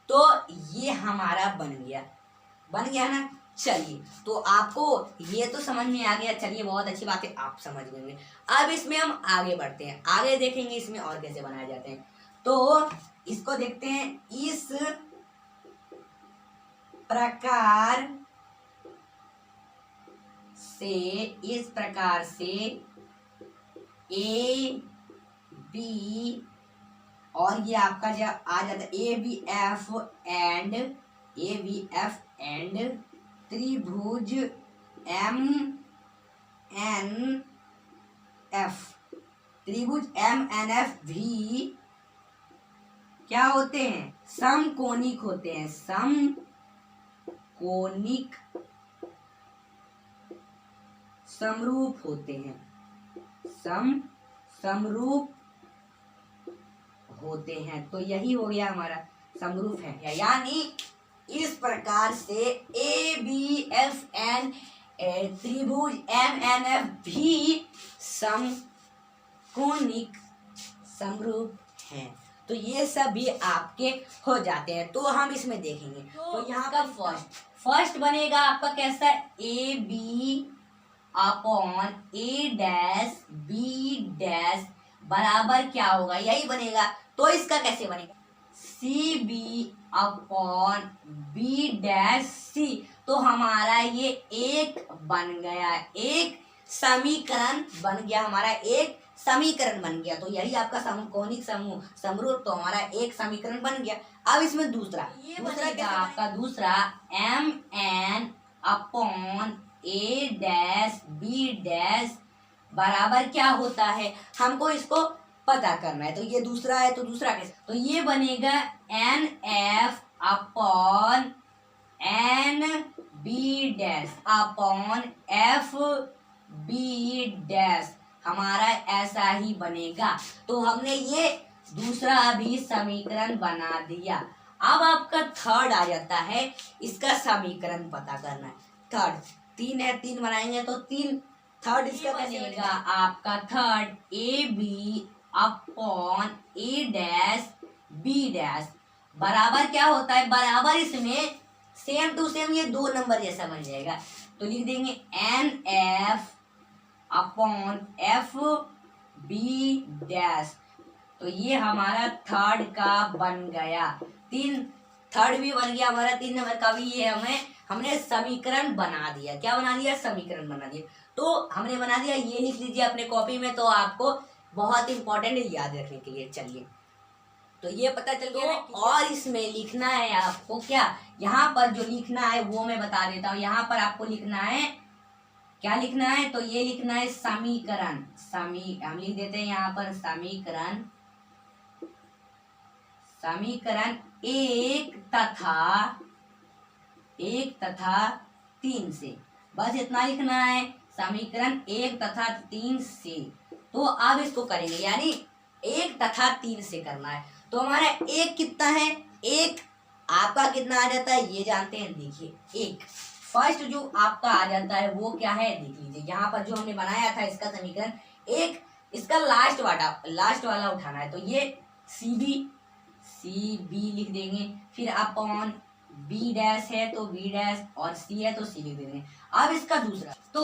तो ये हमारा बन गया ना। चलिए, तो आपको ये तो समझ में आ गया। चलिए, बहुत अच्छी बात है, आप समझ गए। अब इसमें हम आगे बढ़ते हैं, आगे देखेंगे इसमें और कैसे बनाए जाते हैं। तो इसको देखते हैं। इस प्रकार से ए बी और ये आपका जो आ जाता है ए बी एफ एंड त्रिभुज एम एन एफ भी क्या होते हैं? समकोणिक होते हैं। समकोणिक समरूप होते हैं। समरूप होते हैं। तो यही हो गया हमारा समरूप है। यानी इस प्रकार से ए बी एफ एन त्रिभुज एम एन एफ भी समकोणिक समरूप हैं। तो ये सब भी आपके हो जाते हैं। तो हम इसमें देखेंगे। तो यहाँ का फर्स्ट बनेगा आपका कैसा? A B upon A dash B dash बराबर क्या होगा? यही बनेगा। तो इसका कैसे बनेगा? C B upon B dash C. तो हमारा ये एक बन गया, एक समीकरण बन गया, हमारा एक समीकरण बन गया। तो यही आपका समकोणिक समरूप। तो हमारा एक समीकरण बन गया। अब इसमें दूसरा क्या आपका? दूसरा M N upon A dash B dash बराबर क्या होता है? हमको इसको पता करना है। तो ये दूसरा है, तो दूसरा कैसे? तो ये बनेगा N F upon N B dash upon F B dash. हमारा ऐसा ही बनेगा। तो हमने ये दूसरा भी समीकरण बना दिया। अब आपका थर्ड आ जाता है, इसका समीकरण पता करना है। थर्ड 3 है, 3 बनाएंगे तो 3। थर्ड इसका बनेगा आपका third A B upon A dash B dash बराबर क्या होता है? बराबर इसमें सेम टू सेम ये 2 नंबर जैसा बन जाएगा। तो लिख देंगे N F upon F B dash. तो ये हमारा थर्ड का बन गया। थर्ड भी बन गया हमारा, 3 नंबर का भी ये हमने समीकरण बना दिया। क्या बना दिया? समीकरण बना दिया। तो हमने बना दिया, ये लिख लीजिए अपने कॉपी में, तो आपको बहुत इंपॉर्टेंट है याद रखने के लिए। चलिए, तो ये पता चल गया ना। और इसमें लिखना है आपको क्या, यहाँ पर जो लिखना है वो मैं बता देता हूँ। यहाँ पर आपको लिखना है, क्या लिखना है? तो ये लिखना है समीकरण। हम लिख देते हैं यहाँ पर समीकरण एक तथा 3 से, बस इतना लिखना है, समीकरण 1 तथा 3 से। तो अब इसको करेंगे, यानी 1 तथा 3 से करना है। तो हमारा 1 कितना है? 1 आपका कितना आ जाता है ये जानते हैं। देखिए 1 फर्स्ट जो आपका आ जाता है वो क्या है, देख लीजिए। यहाँ पर जो हमने बनाया था इसका समीकरण 1, इसका लास्ट वाला उठाना है। तो ये सी बी लिख देंगे, फिर अपॉन बी डैश है तो बी डैश, और सी है तो सी लिख देंगे। अब इसका दूसरा, तो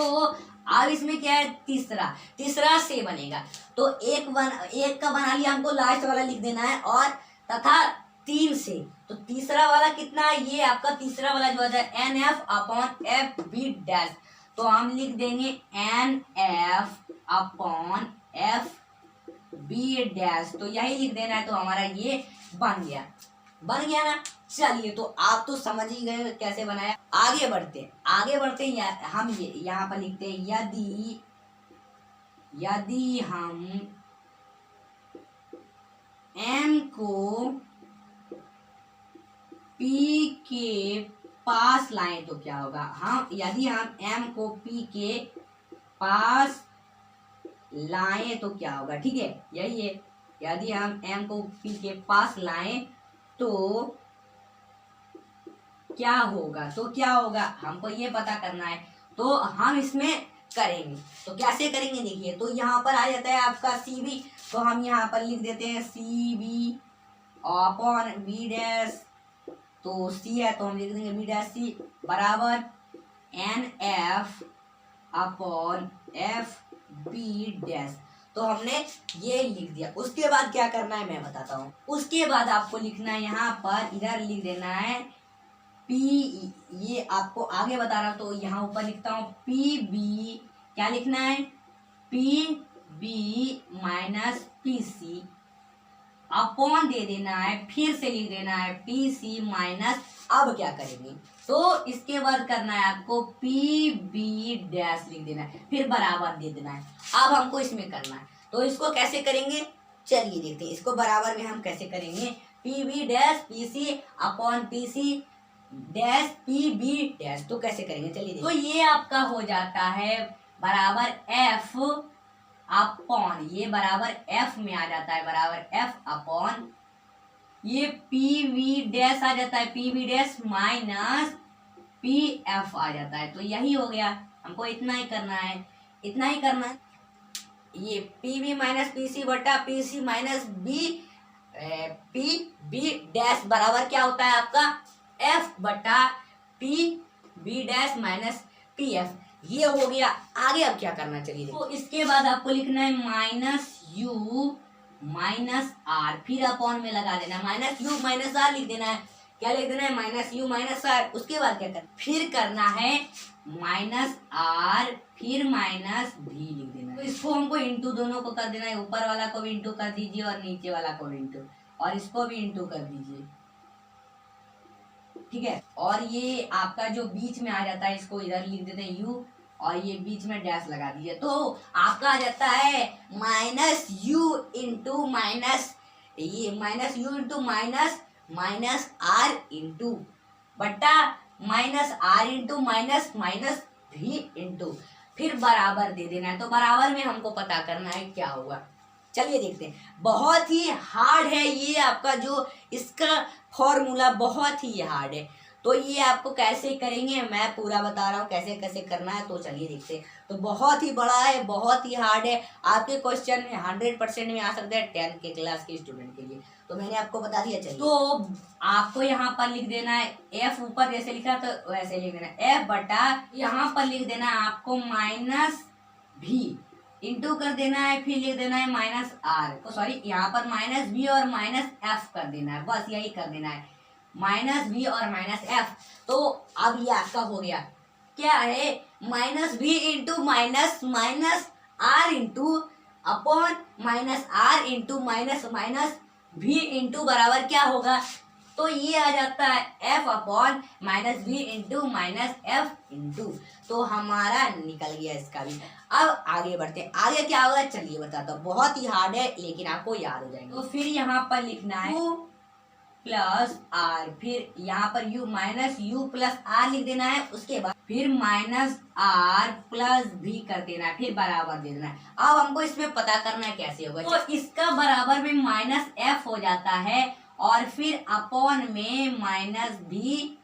अब इसमें क्या है? तीसरा से बनेगा। तो एक का बना लिया, हमको लास्ट वाला लिख देना है, और तथा 3 से। तो तीसरा वाला कितना है? ये आपका तीसरा वाला जो है NF upon F B dash. तो हम लिख देंगे NF upon F B dash. तो यही लिख देना है। तो हमारा ये बन गया ना। चलिए, तो आप तो समझ ही गए कैसे बनाया। आगे बढ़ते हैं। हम ये यहाँ पर लिखते हैं, यदि हम m को p के पास लाएं तो क्या होगा? यदि हम m को p के पास लाएं तो क्या होगा? ठीक है, यही है। यदि हम m को p के पास लाएं तो क्या होगा? हमको ये पता करना है। तो हम इसमें करेंगे, तो कैसे करेंगे देखिए। तो यहाँ पर आ जाता है आपका सी बी। तो हम यहाँ पर लिख देते हैं C B upon B dash. तो सी है तो हम लिख देंगे बी डैश सी बराबर NF upon F B dash. तो हमने ये लिख दिया। उसके बाद क्या करना है मैं बताता हूँ। उसके बाद आपको लिखना है, यहाँ पर इधर लिख देना है P, ये आपको आगे बता रहा हूँ तो यहाँ ऊपर लिखता हूँ PB। क्या लिखना है? PB माइनस PC अपॉन दे देना है, फिर से लिख देना है PC माइनस। अब क्या करेंगे? तो इसके बाद करना है आपको PB डैश लिख देना है, फिर बराबर दे देना है। अब हमको इसमें करना है, तो इसको कैसे करेंगे चलिए देखते हैं। इसको बराबर में हम कैसे करेंगे? PB dash PC upon PC dash PB dash. तो कैसे करेंगे चलिए। तो ये आपका हो जाता है बराबर F अपॉन, ये बराबर F में आ जाता है, बराबर F अपॉन ये PV डैश आ जाता है, PV डैश माइनस PF आ जाता है। तो यही हो गया। हमको इतना ही करना है। ये PV माइनस PC बटा PC माइनस PB डैश बराबर क्या होता है आपका? F बटा PB डैश माइनस PF। ये हो गया। आगे अब क्या करना चलिए। तो इसके बाद आपको लिखना है माइनस U माइनस R, फिर अपॉन में लगा देना, माइनस U माइनस R लिख देना है। क्या लिख देना है? Minus U minus R। उसके बाद क्या करना? फिर करना है माइनस R, फिर माइनस V लिख देना है। तो इसको हमको इंटू दोनों को कर देना है, ऊपर वाला को भी इंटू कर दीजिए और नीचे वाला को भी इंटू, और इसको भी इंटू कर दीजिए। ठीक है, और ये आपका जो बीच में आ जाता है इसको इधर लिख देते हैं U, और ये बीच में डैश लगा दीजिए। तो आपका आ जाता है माइनस U इंटू माइनस, ये minus U into minus minus R into बट्टा minus R into minus minus V into, फिर बराबर दे देना है। तो बराबर में हमको पता करना है क्या होगा। चलिए देखते हैं। बहुत ही हार्ड है ये आपका, जो इसका फॉर्मूला बहुत ही हार्ड है। तो ये आपको कैसे करेंगे मैं पूरा बता रहा हूँ कैसे कैसे करना है। तो चलिए देखते हैं। तो बहुत ही बड़ा है, बहुत ही हार्ड है। आपके क्वेश्चन में 100% में आ सकते हैं 10th के क्लास के स्टूडेंट के लिए। तो मैंने आपको बता दिया। चलिए, तो आपको यहाँ पर लिख देना है F, ऊपर जैसे लिखा तो वैसे लिख देना है F बटा, यहाँ पर लिख देना है आपको माइनस V इंटू कर देना है, फिर लिख देना है माइनस R, तो सॉरी यहाँ पर माइनस V और माइनस F कर देना है, बस यही कर देना है। माइनस बी और माइनस एफ। तो अब ये आपका हो गया क्या है, minus B into minus minus R into upon minus R into minus minus B into बराबर क्या होगा, तो ये आ जाता है F upon minus B into minus F into. तो हमारा निकल गया इसका भी। अब आगे बढ़ते हैं, आगे क्या होगा चलिए बताता हूँ, बहुत ही हार्ड है लेकिन आपको याद हो जाएंगे। तो फिर यहाँ पर लिखना है यू प्लस आर, फिर यहाँ पर U minus U plus R लिख देना है, उसके बाद फिर माइनस आर प्लस भी कर देना है, फिर बराबर दे देना है। अब हमको इसमें पता करना है कैसे होगा, तो इसका बराबर में माइनस एफ हो जाता है और फिर अपॉन में माइनस बी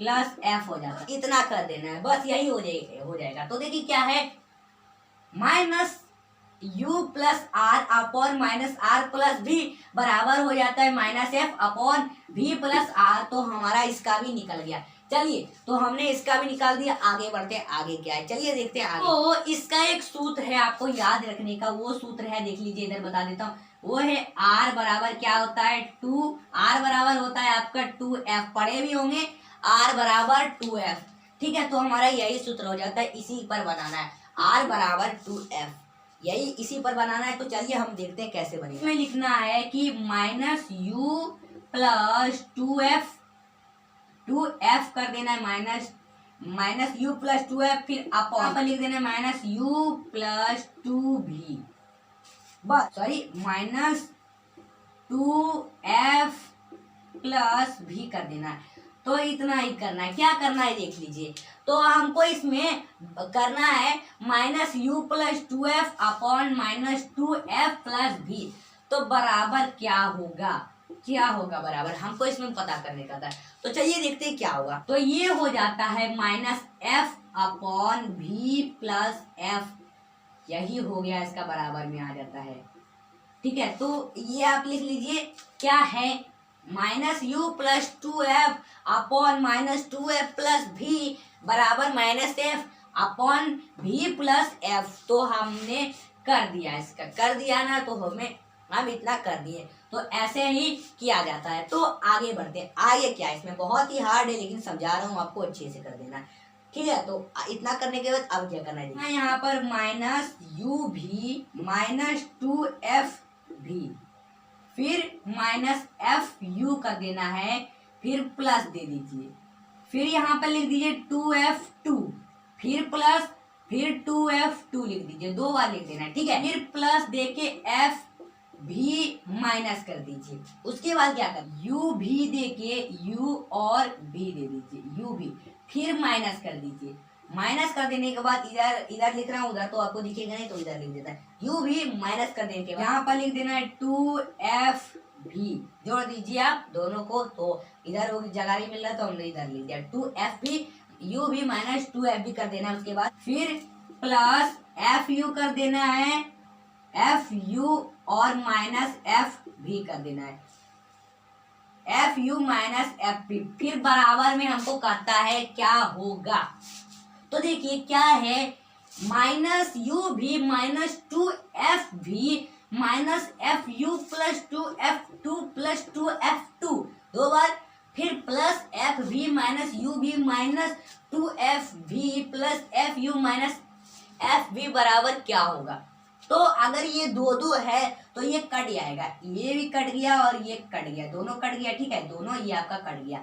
प्लस एफ हो जाता है, इतना कर देना है बस, यही हो जाएगा। तो देखिए क्या है, minus u plus R upon minus R plus B बराबर हो जाता है minus F upon B plus R. तो हमारा इसका भी निकल गया। चलिए तो हमने इसका भी निकाल दिया, आगे बढ़ते हैं, आगे क्या है चलिए देखते हैं आगे। तो इसका एक सूत्र है आपको याद रखने का, वो सूत्र है देख लीजिए, इधर बता देता हूँ, वो है r बराबर क्या होता है 2, r बराबर होता है आपका 2f, पढ़े भी होंगे, r बराबर 2f। ठीक है, तो हमारा यही सूत्र हो जाता है, इसी पर बनाना है, r बराबर 2f, यही इसी पर बनाना है। तो चलिए हम देखते हैं कैसे बनेगा। इसमें लिखना है कि माइनस यू प्लस 2f कर देना है, माइनस यू प्लस 2f, फिर अपॉन पर लिख देना है माइनस यू प्लस 2v, बस सॉरी माइनस 2f प्लस भी कर देना है। तो इतना ही करना है, क्या करना है देख लीजिए। तो हमको इसमें करना है minus U plus 2f upon minus 2f plus भी, तो बराबर क्या होगा, क्या होगा बराबर, हमको इसमें पता करने का था। तो चलिए देखते हैं क्या होगा। तो ये हो जाता है minus F upon B plus F, यही हो गया, इसका बराबर में आ जाता है। ठीक है, तो ये आप लिख लीजिए क्या है, minus U plus 2f upon minus 2f plus B बराबर minus F upon B plus F. तो हमने कर दिया, इसका कर दिया ना, तो हम इतना कर दिए। तो ऐसे ही किया जाता है। तो आगे बढ़ते हैं, आगे क्या है, इसमें बहुत ही हार्ड है लेकिन समझा रहा हूँ आपको, अच्छे से कर देना। ठीक है, तो इतना करने के बाद अब क्या करना है, यहाँ पर माइनस यू भी माइनस 2f भी, फिर माइनस एफ यू कर देना है, फिर प्लस दे दीजिए, फिर यहाँ पर लिख दीजिए 2f2, फिर प्लस, फिर 2f2 लिख दीजिए, 2 बार लिख देना है। ठीक है, फिर प्लस देके एफ भी माइनस कर दीजिए, उसके बाद क्या कर u भी देके u और b दे दीजिए, u भी, फिर माइनस कर दीजिए, माइनस कर देने के बाद इधर लिख रहा हूँ, उधर तो आपको दिखेगा नहीं तो इधर लिख देता है, u भी माइनस कर देने के बाद यहाँ पर लिख देना है 2f भी, जोड़ दीजिए आप दोनों को, तो इधर वो जगह नहीं मिल रहा तो हमने इधर लिख दिया 2f भी, u भी माइनस 2f भी कर देना है, उसके बाद फिर प्लस एफ यू कर देना है, एफ यू और माइनस एफ भी कर देना है, F you minus F P, फिर बराबर में हमको कहता है क्या होगा। तो देखिए क्या है, माइनस यू भी माइनस 2f भी minus F you plus 2f2 plus 2f2, 2 बार, फिर प्लस एफ भी माइनस यू भी माइनस 2f भी plus F you minus F भी बराबर क्या होगा। तो अगर ये 2 है तो ये कट जाएगा, ये भी कट गया और ये कट गया, दोनों कट गया। ठीक है, दोनों ये आपका कट गया।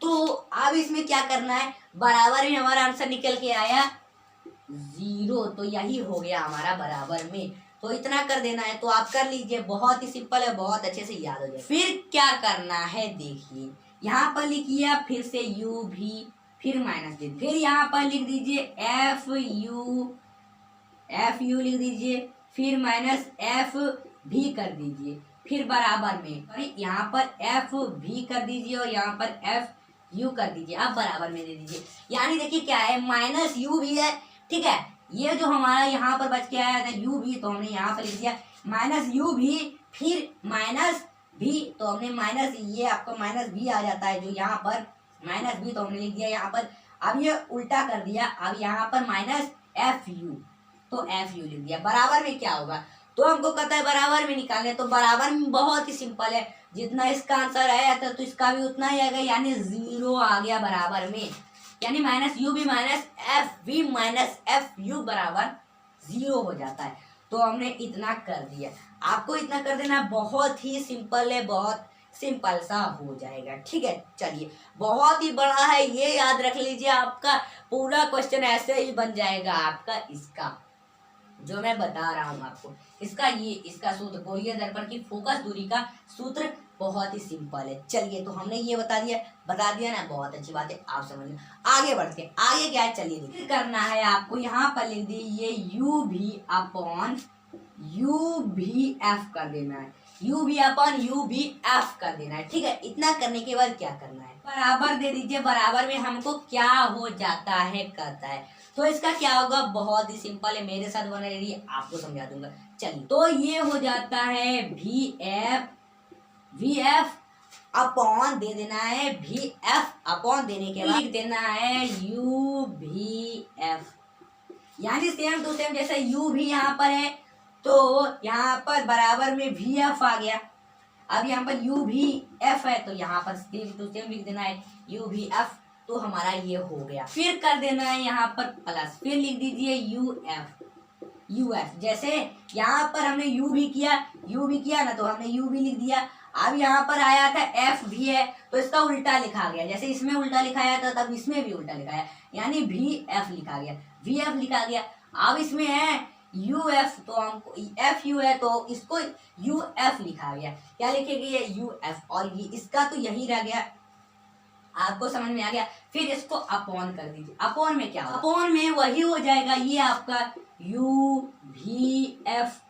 तो अब इसमें क्या करना है, बराबर में हमारा आंसर निकल के आया 0, तो यही हो गया हमारा बराबर में। तो इतना कर देना है, तो आप कर लीजिए, बहुत ही सिंपल है, बहुत अच्छे से याद हो जाए। फिर क्या करना है देखिए, यहाँ पर लिखिए आप फिर से u भी, फिर माइनस दे दीजिए, फिर यहाँ पर लिख दीजिए एफ यू लिख दीजिए, फिर माइनस एफ भी कर दीजिए, फिर बराबर में यहाँ पर एफ भी कर दीजिए और यहाँ पर एफ यू कर दीजिए, अब बराबर में दे दीजिए। यानी देखिए क्या है, माइनस यू भी है। ठीक है, ये जो हमारा यहाँ पर बच के आया था यू भी, तो हमने यहाँ पर लिख दिया माइनस यू भी, फिर माइनस भी, तो हमने माइनस, ये आपका माइनस भी आ जाता है, जो यहाँ पर माइनस भी, तो हमने लिख दिया यहाँ पर। अब ये उल्टा कर दिया, अब यहाँ पर माइनस एफ यू, तो एफ यू लिख दिया, बराबर में क्या होगा। तो हमको कहता है बराबर में निकालने, तो बराबर में बहुत ही सिंपल है, जितना इसका आंसर आया था तो इसका भी उतना ही आएगा, यानी 0 आ गया बराबर में, यानी minus U B minus F V minus F U बराबर 0 हो जाता है। तो हमने इतना कर दिया, आपको इतना कर देना, बहुत ही सिंपल है, बहुत सिंपल सा हो जाएगा। ठीक है, चलिए, बहुत ही बड़ा है, ये याद रख लीजिए, आपका पूरा क्वेश्चन ऐसे ही बन जाएगा आपका। इसका जो मैं बता रहा हूँ आपको, इसका सूत्र, गोलीय दर्पण की फोकस दूरी का सूत्र बहुत ही सिंपल है। चलिए, तो हमने ये बता दिया ना, बहुत अच्छी बात है, आप समझ लें। आगे बढ़ते हैं, आगे क्या है, चलिए देखिए, करना है आपको, यहाँ पर लिख दीजिए यू भी अपॉन यू भी एफ कर देना है, यू भी अपॉन यू भी एफ कर देना है। ठीक है, इतना करने के बाद क्या करना है, बराबर दे दीजिए, बराबर में हमको क्या हो जाता है, करता है, तो इसका क्या होगा, बहुत ही सिंपल है, मेरे साथ बना रहिए, आपको समझा दूंगा। चलिए, तो ये हो जाता है वी एफ अपॉन दे देना है वी एफ अपॉन देने के बाद लिख देना है यू भी एफ, यानी सेम टू सेम, जैसे यू भी यहाँ पर है तो यहाँ पर बराबर में वी एफ आ गया। अब यहाँ पर यू भी एफ है तो यहाँ पर सेम टू सेम लिख देना है यू भी एफ, तो हमारा ये हो गया। फिर कर देना है यहाँ पर प्लस, फिर लिख दीजिए यू एफ, जैसे यहाँ पर हमने यू भी किया ना, तो हमने यू भी लिख दिया। अब यहाँ पर आया था एफ भी है तो इसका उल्टा लिखा गया, जैसे इसमें उल्टा लिखाया था तब इसमें भी उल्टा लिखाया, यानी वी एफ लिखा गया, वी एफ लिखा गया। अब इसमें है यू एफ, तो हमको एफ यू है तो इसको यू एफ लिखा गया, क्या लिखेंगे, यू एफ, और ये इसका तो यही रह गया, आपको समझ में आ गया। फिर इसको अपॉन कर दीजिए, अपॉन में क्या, अपॉन में वही हो जाएगा, ये आपका यू भी एफ,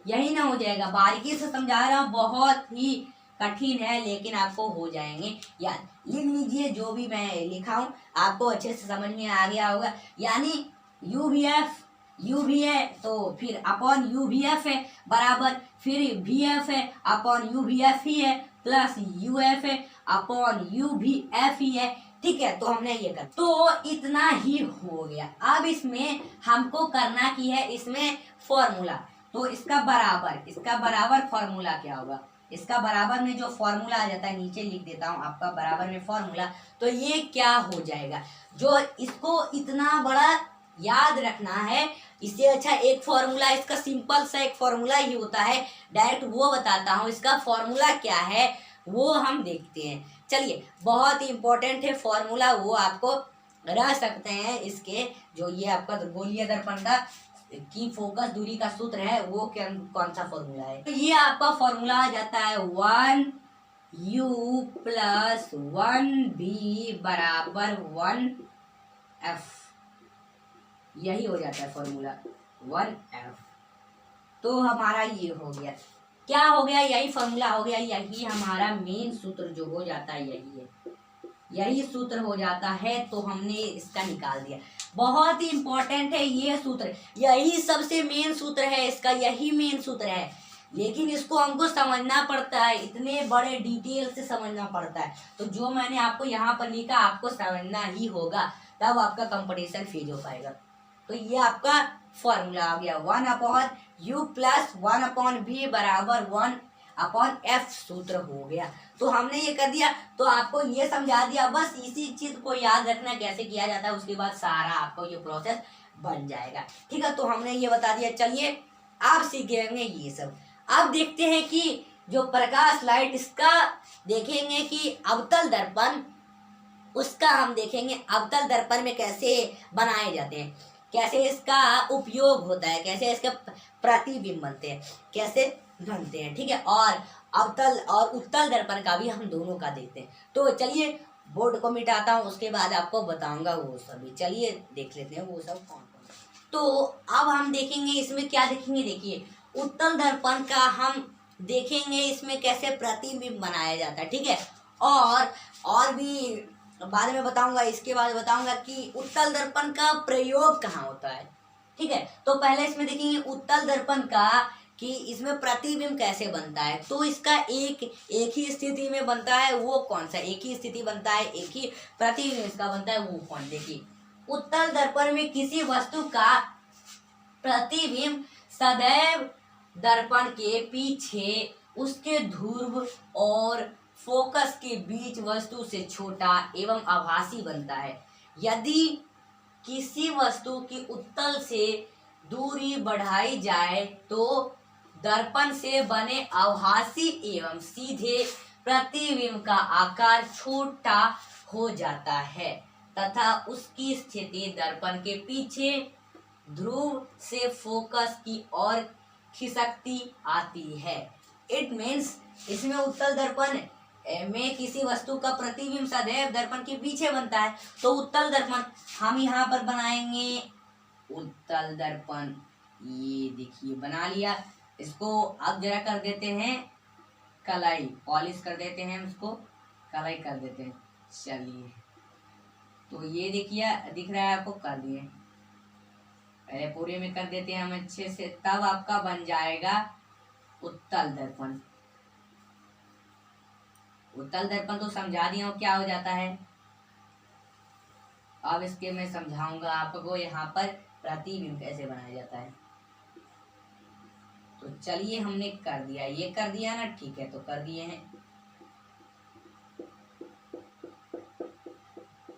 यही ना हो जाएगा। बारीकी से समझा रहा हूँ, बहुत ही कठिन है लेकिन आपको हो जाएंगे याद। लिख लीजिए, जो भी मैं लिखा हूँ आपको अच्छे से समझ में आ गया होगा, यानी यू भी है तो फिर अपॉन यू भी एफ है बराबर, फिर भी एफ है अपॉन यू भी एफ ही है, प्लस यू एफ है अपॉन यू भी एफ ही है। ठीक है, तो हमने ये कर, तो इतना ही हो गया। अब इसमें हमको करना की है, इसमें फॉर्मूला, तो इसका बराबर फॉर्मूला क्या होगा, इसका बराबर में जो फॉर्मूला आ जाता है, नीचे लिख देता हूँ आपका बराबर में फॉर्मूला, तो ये क्या हो जाएगा, जो इसको इतना बड़ा याद रखना है, इससे अच्छा एक फॉर्मूला, इसका सिंपल सा एक फॉर्मूला ही होता है, डायरेक्ट वो बताता हूँ, इसका फॉर्मूला क्या है वो हम देखते हैं। चलिए, बहुत ही इंपॉर्टेंट है फॉर्मूला, वो आपको रह सकते हैं, इसके जो ये आपका गोलीय दर्पण का की फोकस दूरी का सूत्र है वो कौन सा फॉर्मूला है, तो ये आपका फॉर्मूला आ जाता है 1u प्लस 1v बराबर 1f, यही हो जाता है फॉर्मूला 1f। तो हमारा ये हो गया, क्या हो गया, यही फॉर्मूला हो गया, यही हमारा मेन सूत्र जो हो जाता है, यही है, यही सूत्र हो जाता है, तो हमने इसका निकाल दिया। बहुत ही इंपॉर्टेंट है ये सूत्र, यही सबसे मेन सूत्र है इसका, यही मेन सूत्र है, लेकिन इसको हमको समझना पड़ता है, इतने बड़े डिटेल से समझना पड़ता है, तो जो मैंने आपको यहाँ पर लिखा आपको समझना ही होगा, तब आपका कंपटीशन फेज हो पाएगा। तो ये आपका फॉर्मूला आ गया 1 upon U plus 1 upon V बराबर 1 अपॉन एफ सूत्र हो गया। तो हमने ये कर दिया, तो आपको ये समझा दिया, बस इसी चीज को याद रखना कैसे किया जाता है, उसके बाद सारा आपको ये प्रोसेस बन जाएगा। ठीक है, तो हमने ये बता दिया। चलिए, आप सीखेंगे ये सब। अब देखते हैं कि जो प्रकाश लाइट, इसका देखेंगे कि अवतल दर्पण, उसका हम देखेंगे अवतल दर्पण में कैसे बनाए जाते हैं, कैसे इसका उपयोग होता है, कैसे इसके प्रतिबिंब बनते हैं, कैसे बनते हैं। ठीक है, और अवतल और उत्तल दर्पण का भी हम दोनों का देखते हैं। तो चलिए, बोर्ड को मिटाता हूँ, उसके बाद आपको बताऊंगा वो सभी। चलिए देख लेते हैं वो सब कौन कौन। तो अब हम देखेंगे इसमें क्या देखेंगे, देखिए उत्तल दर्पण का हम देखेंगे इसमें कैसे प्रतिबिंब बनाया जाता है। ठीक है, और भी बाद में बताऊंगा, इसके बाद बताऊंगा कि उत्तल दर्पण का प्रयोग कहाँ होता है। ठीक है, तो पहले इसमें देखेंगे उत्तल दर्पण का कि इसमें प्रतिबिंब कैसे बनता है। तो इसका एक ही स्थिति में बनता है, वो कौन सा एक ही स्थिति बनता है, एक ही प्रतिबिंब इसका बनता है, वो कौन। देखिए, उत्तल दर्पण में किसी वस्तु का प्रतिबिंब सदैव दर्पण के पीछे उसके ध्रुव और फोकस के बीच वस्तु से छोटा एवं आभासी बनता है। यदि किसी वस्तु की उत्तल से दूरी बढ़ाई जाए तो दर्पण से बने आभासी एवं सीधे प्रतिबिंब का आकार छोटा हो जाता है तथा उसकी स्थिति दर्पण के पीछे ध्रुव से फोकस की ओर खिसकती आती है। इट मीन्स इसमें उत्तल दर्पण में किसी वस्तु का प्रतिबिंब सदैव दर्पण के पीछे बनता है, तो उत्तल दर्पण हम यहाँ पर बनाएंगे उत्तल दर्पण। ये देखिए बना लिया। इसको अब जरा कर देते हैं कलाई, पॉलिश कर देते हैं, उसको कलाई कर देते हैं। चलिए तो ये देखिए दिख रहा है आपको, कर दिए। पहले पूरे में कर देते हैं हम अच्छे से, तब आपका बन जाएगा उत्तल दर्पण। उत्तल दर्पण तो समझा दिया हूँ क्या हो जाता है। अब इसके मैं समझाऊंगा आपको यहाँ पर प्रतिबिंब कैसे बनाया जाता है। तो चलिए हमने कर दिया, ये कर दिया ना, ठीक है, तो कर दिए हैं।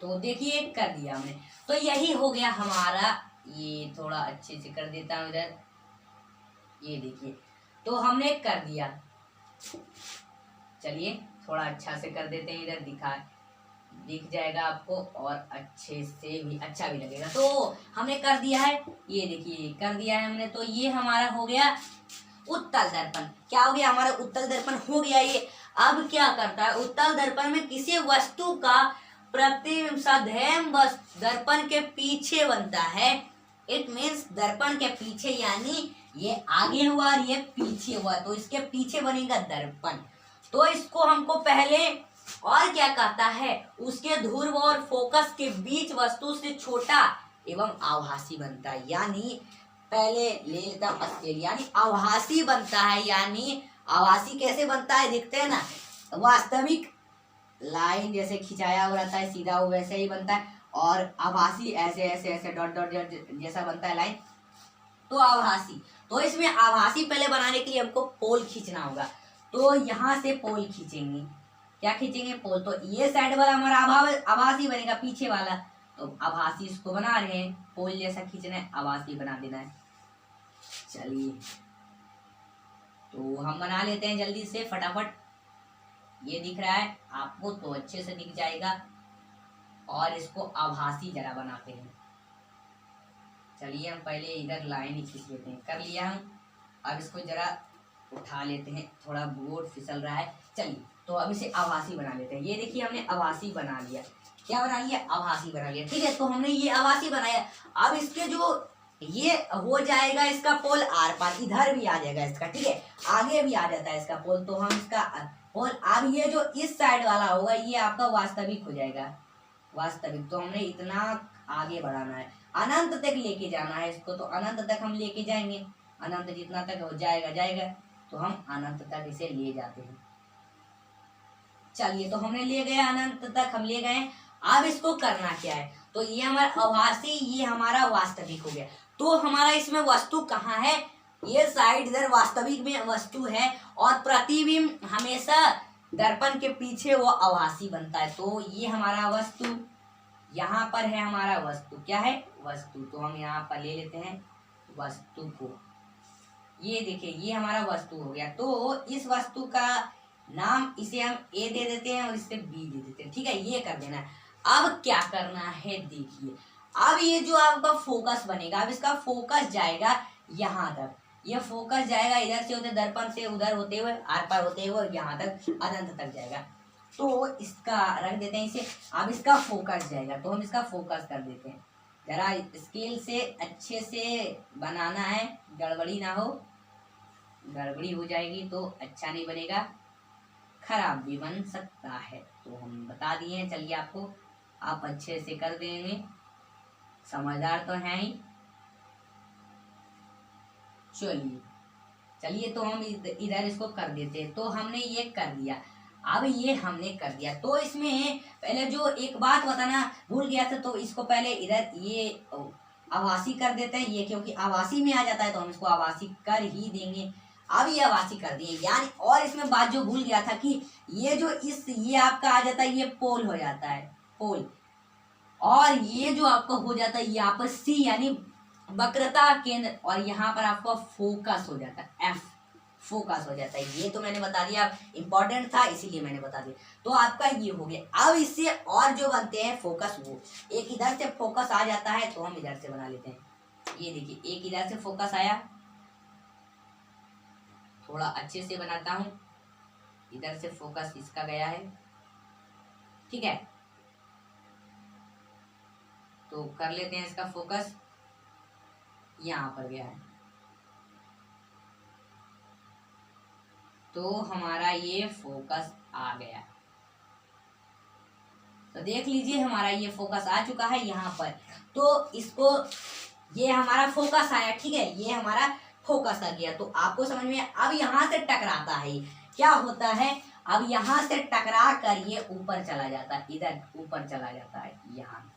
तो देखिए कर दिया हमने, तो यही हो गया हमारा। ये थोड़ा अच्छे से कर देता हूँ इधर, ये देखिए तो हमने कर दिया। चलिए थोड़ा अच्छा से कर देते हैं, इधर दिख जाएगा आपको और अच्छे से भी अच्छा भी लगेगा। तो हमने कर दिया है, ये देखिए कर दिया है हमने। तो ये हमारा हो गया उत्तल दर्पण। क्या हो गया हमारा उत्तल दर्पण हो गया ये। अब क्या करता है, उत्तल दर्पण में किसी वस्तु का प्रतिबिंब सदैव दर्पण के पीछे बनता है। इट मीन्स दर्पण के पीछे, यानी ये आगे हुआ और ये पीछे हुआ, तो इसके पीछे बनेगा दर्पण। तो इसको हमको पहले और क्या कहता है, उसके ध्रुव और फोकस के बीच वस्तु से छोटा एवं आभासी बनता है। यानी पहले ले लेता हूं स्केल, यानी आभासी बनता है। यानी आभासी कैसे बनता है देखते हैं ना, वास्तविक लाइन जैसे खिंचाया हुआ रहता है सीधा, वो वैसे ही बनता है। और आभासी ऐसे ऐसे ऐसे डॉट डॉट जैसा बनता है लाइन, तो आभासी। तो इसमें आभासी पहले बनाने के लिए हमको पोल खींचना होगा। तो यहाँ से पोल खींचेंगे, क्या खींचेंगे, पोल। तो ये साइड वाला हमारा आभासी बनेगा, पीछे वाला तो आभासी इसको बना रहे हैं, पोल जैसा खींचना है, आभासी बना देना है। चलिए तो हम बना लेते हैं जल्दी से फटाफट। ये दिख रहा है आपको तो अच्छे से दिख जाएगा। और इसको आभासी जरा बनाते हैं। चलिए हम पहले इधर लाइन ही खींच लेते हैं, कर लिया हम। अब इसको जरा उठा लेते हैं, थोड़ा बोर्ड फिसल रहा है। चलिए तो अब इसे आभासी बना लेते हैं। ये देखिए हमने आभासी बना लिया। क्या बना लिया, आभासी बना लिया, ठीक है। तो हमने ये आभासी बनाया। अब इसके जो ये हो जाएगा इसका पोल आर पार, इधर भी आ जाएगा इसका, ठीक है, आगे भी आ जाता है इसका पोल। तो हम इसका पोल, अब ये जो इस साइड वाला होगा ये आपका वास्तविक हो जाएगा, वास्तविक। तो हमने इतना आगे बढ़ाना है, अनंत तक लेके जाना है इसको। तो अनंत तक हम लेके जाएंगे, अनंत जितना तक हो जाएगा तो हम अनंत तक इसे ले जाते हैं। चलिए तो हमने ले गए अनंत तक, हम ले गए। अब इसको करना क्या है, तो ये हमारा आभासी, ये हमारा वास्तविक हो गया। तो हमारा इसमें वस्तु कहाँ है, ये साइड इधर वास्तविक में वस्तु है और प्रतिबिंब हमेशा दर्पण के पीछे वो आभासी बनता है। तो ये हमारा वस्तु यहाँ पर है, हमारा वस्तु क्या है, वस्तु। तो हम यहाँ पर ले लेते हैं वस्तु को। ये देखिए ये हमारा वस्तु हो गया। तो इस वस्तु का नाम इसे हम ए दे देते हैं और इसे बी दे देते हैं, ठीक है, ये कर देना है। अब क्या करना है देखिए, अब ये जो आपका फोकस बनेगा, अब इसका फोकस जाएगा यहाँ तक, ये फोकस जाएगा इधर से होते दर्पण से उधर होते हुए आर पार होते हुए यहाँ तक अनंत तक जाएगा। तो इसका रख देते हैं इसे। अब इसका फोकस जाएगा, तो हम इसका फोकस कर देते हैं। जरा स्केल से अच्छे से बनाना है, गड़बड़ी ना हो, गड़बड़ी हो जाएगी तो अच्छा नहीं बनेगा, खराब भी बन सकता है। तो हम बता दिए हैं, चलिए आपको, आप अच्छे से कर देंगे, समझदार तो हैं ही। चलिए तो हम इधर इसको कर देते हैं। तो हमने ये कर दिया, अब ये हमने कर दिया। तो इसमें पहले जो एक बात बताना भूल गया था, तो इसको पहले इधर ये आभासी कर देते हैं, ये क्योंकि आभासी में आ जाता है तो हम इसको आभासी कर ही देंगे। अब ये आभासी कर दिए। यानी और इसमें बात जो भूल गया था कि ये आपका आ जाता है, ये पोल हो जाता है, पोल, और ये जो आपका हो जाता है यहाँ पर सी यानी वक्रता केंद्र, और यहाँ पर आपका फोकस हो जाता है, एफ फोकस हो जाता है। ये तो मैंने बता दिया, इंपॉर्टेंट था इसीलिए मैंने बता दिया। तो आपका ये हो गया। अब इससे और जो बनते हैं फोकस, वो एक इधर से फोकस आ जाता है तो हम इधर से बना लेते हैं। ये देखिए एक इधर से फोकस आया, थोड़ा अच्छे से बनाता हूं, इधर से फोकस इसका गया है, ठीक है। तो कर लेते हैं इसका फोकस, यहां पर गया है, तो हमारा ये फोकस आ गया। तो देख लीजिए हमारा ये फोकस आ चुका है यहाँ पर। तो इसको, ये हमारा फोकस आया, ठीक है, ये हमारा फोकस आ गया। तो आपको समझ में, अब यहाँ से टकराता है, क्या होता है, अब यहाँ से टकरा कर ये ऊपर चला जाता है, इधर ऊपर चला जाता है, यहाँ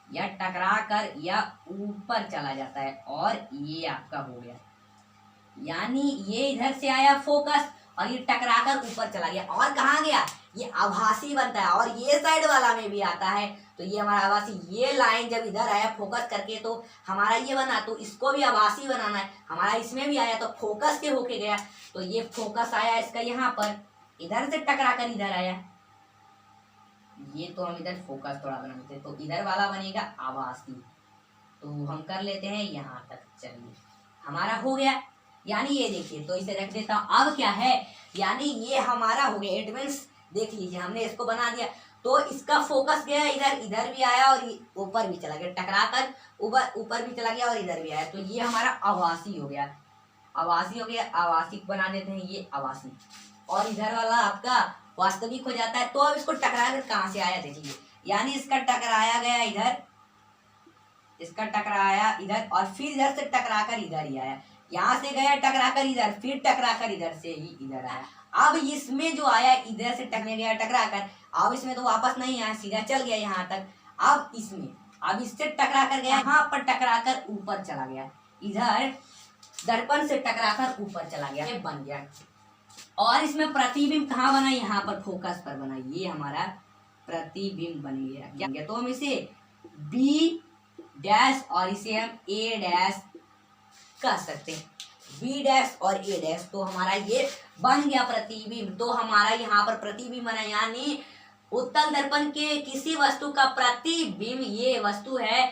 या टकरा कर या ऊपर चला जाता है, और ये आपका हो गया। यानी ये इधर से आया फोकस और ये टकराकर ऊपर चला गया, और कहाँ गया, ये आभासी बनता है, और ये साइड वाला में भी आता है। तो ये हमारा आभासी, ये लाइन जब इधर आया फोकस करके तो हमारा ये बना, तो इसको भी आभासी बनाना है। हमारा इसमें भी आया तो फोकस के होके गया, तो ये फोकस आया इसका यहाँ पर, इधर से टकरा कर इधर आया। ये तो हम इधर फोकस थोड़ा बनाते हैं, तो इधर वाला बनेगा आभासी। तो हम कर लेते हैं यहाँ तक, चलिए हमारा हो गया। यानी ये देखिए, तो इसे रख देता हूँ। अब क्या है, यानी ये हमारा हो गया, इट मीन्स देख लीजिए हमने इसको बना दिया, तो इसका फोकस गया इधर, इधर भी आया और ऊपर भी चला गया, टकरा कर ऊपर भी चला गया और इधर भी आया। तो ये हमारा आभासी हो गया, आभासी हो गया, आभासी बना देते हैं ये आभासी, और इधर वाला आपका वास्तविक हो जाता है। तो अब इसको टकरा कर कहाँ से आया देखिए, यानी इसका टकराया गया इधर, इसका टकराया इधर, और फिर इधर से टकरा कर इधर ही आया, यहाँ से गया टकरा कर इधर, फिर टकरा कर इधर से ही इधर आया। अब इसमें जो आया इधर से टकरा गया टकरा कर, अब इसमें तो वापस नहीं आया, सीधा चल गया यहाँ तक। अब इसमें, अब इससे टकरा कर गया यहाँ पर, टकरा कर ऊपर चला गया, इधर दर्पण से टकरा कर ऊपर चला गया, ये बन गया। और इसमें प्रतिबिंब कहाँ बना, यहाँ पर फोकस पर बना, ये हमारा प्रतिबिंब बन गया। तो हम इसे बी डैश और इसे हम ए डैश कह सकते हैं, बी डैश और ए डैश। तो हमारा ये बन गया प्रतिबिंब। तो हमारा यहाँ पर प्रतिबिंब बना, यानी उत्तल दर्पण के किसी वस्तु का प्रतिबिंब, ये वस्तु है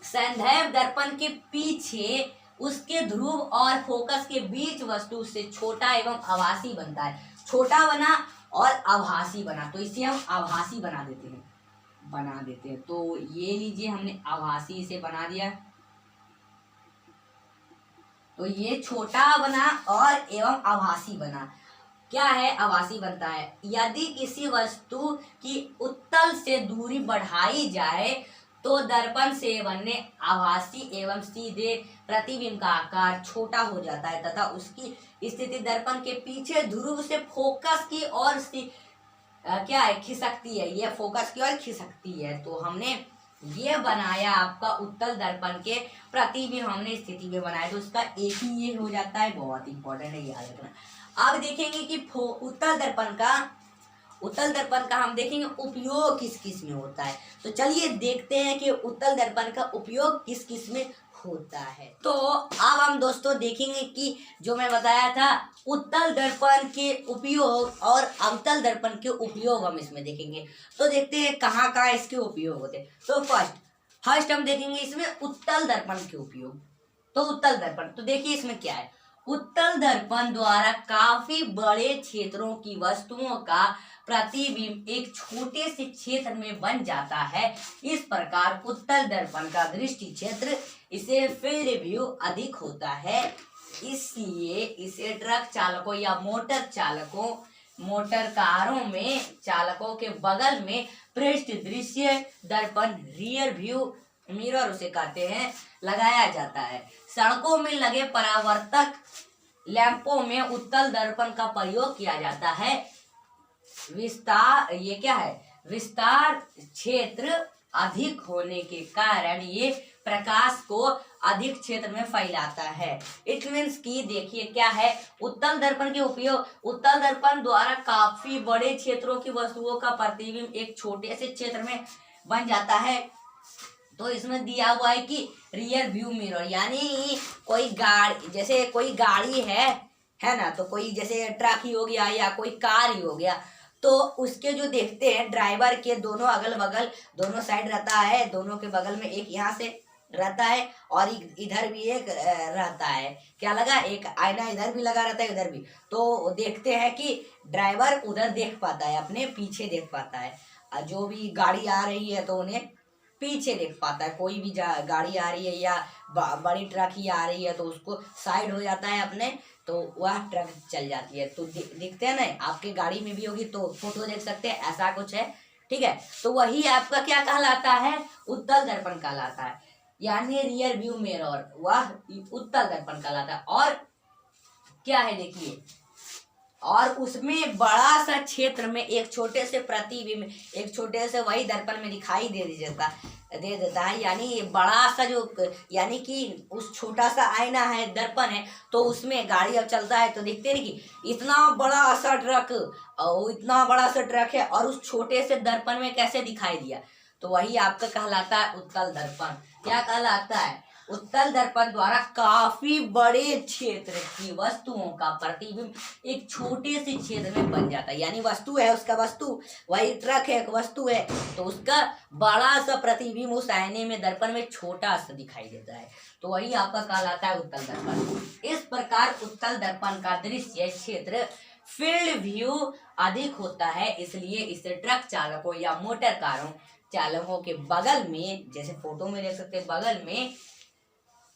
संदैव दर्पण के पीछे उसके ध्रुव और फोकस के बीच वस्तु से छोटा एवं आभासी बनता है। छोटा बना और आभासी बना, तो इसे हम आभासी बना देते हैं। तो ये लीजिए हमने आभासी इसे बना दिया, तो ये छोटा बना और एवं आभासी बना। क्या है, आभासी बनता है यदि किसी वस्तु की उत्तल से दूरी बढ़ाई जाए तो दर्पण से बनने आभासी एवं सीधे प्रतिबिंब का आकार छोटा हो जाता है तथा उसकी स्थिति दर्पण के पीछे ध्रुव से फोकस की ओर क्या है, खिसकती है, ये फोकस की ओर खिसकती है। तो हमने ये बनाया आपका उत्तल दर्पण के प्रतिबिंब, हमने स्थिति में बनाया, तो उसका एक ही ये हो जाता है, बहुत इंपॉर्टेंट है याद रखना। अब देखेंगे कि उत्तल दर्पण का हम देखेंगे उपयोग किस किस में होता है। तो चलिए देखते हैं कि उत्तल दर्पण का उपयोग किस किस में होता है। तो अब हम दोस्तों देखेंगे कि जो मैं बताया था उत्तल दर्पण के उपयोग और अवतल दर्पण के उपयोग हम इसमें देखेंगे। तो देखते हैं कहाँ कहाँ इसके उपयोग होते हैं। तो फर्स्ट हम देखेंगे इसमें उत्तल दर्पण के उपयोग। तो उत्तल दर्पण, तो देखिए इसमें क्या है, उत्तल दर्पण द्वारा काफी बड़े क्षेत्रों की वस्तुओं का प्रतिबिंब एक छोटे से क्षेत्र में बन जाता है। इस प्रकार उत्तल दर्पण का दृष्टि क्षेत्र इसे फील्ड व्यू अधिक होता है, इसलिए इसे ट्रक चालकों या मोटर कारों में चालकों के बगल में पृष्ठ दृश्य दर्पण रियर व्यू मिरर उसे कहते हैं लगाया जाता है। सड़कों में लगे परावर्तक लैंपों में उत्तल दर्पण का प्रयोग किया जाता है। विस्तार क्षेत्र अधिक होने के कारण ये प्रकाश को अधिक क्षेत्र में फैलाता है। इट मीन्स कि देखिए क्या है, उत्तल दर्पण के उपयोग, उत्तल दर्पण द्वारा काफी बड़े क्षेत्रों की वस्तुओं का प्रतिबिंब एक छोटे से क्षेत्र में बन जाता है। तो इसमें दिया हुआ है कि रियर व्यू मिरर, यानी कोई गाड़ी, जैसे कोई गाड़ी है ना, तो कोई जैसे ट्रक ही हो गया या कोई कार ही हो गया, तो उसके जो देखते हैं ड्राइवर के दोनों अगल बगल दोनों साइड रहता है, दोनों के बगल में एक यहाँ से रहता है और इधर भी एक रहता है। क्या लगा, एक आईना इधर भी लगा रहता है, इधर भी। तो देखते हैं कि ड्राइवर उधर देख पाता है, अपने पीछे देख पाता है, जो भी गाड़ी आ रही है तो उन्हें पीछे देख पाता है। कोई भी गाड़ी आ रही है या बड़ी ट्रक ही आ रही है तो उसको साइड हो जाता है अपने, तो वह ट्रक चल जाती है। तो दिखते हैं ना, आपके गाड़ी में भी होगी तो फोटो देख सकते हैं, ऐसा कुछ है, ठीक है। तो वही आपका क्या कहलाता है, उत्तल दर्पण कहलाता है, यानी रियर व्यू मिरर, वह उत्तल दर्पण कहलाता है। और क्या है देखिए, और उसमें बड़ा सा क्षेत्र में एक छोटे से प्रतिबिंब एक छोटे से वही दर्पण में दिखाई दे देता है, यानी ये बड़ा सा जो, यानी कि उस छोटा सा आईना है, दर्पण है, तो उसमें गाड़ी अब चलता है तो देखते हैं कि इतना बड़ा सा ट्रक, और इतना बड़ा सा ट्रक है और उस छोटे से दर्पण में कैसे दिखाई दिया, तो वही आपका कहलाता है उत्तल दर्पण। क्या कहलाता है, उत्तल दर्पण द्वारा काफी बड़े क्षेत्र की वस्तुओं का प्रतिबिंब एक छोटे से क्षेत्र में बन जाता है, यानी वस्तु है, उसका वस्तु, वही ट्रक है, एक वस्तु है, तो उसका बड़ा सा प्रतिबिंब उस आईने में, दर्पण में छोटा सा दिखाई देता है, तो वही आपका कहलाता है उत्तल दर्पण। इस प्रकार उत्तल दर्पण का दृश्य क्षेत्र फील्ड व्यू अधिक होता है, इसलिए इसे ट्रक चालकों या मोटर कारों चालकों के बगल में, जैसे फोटो में देख सकते हैं, बगल में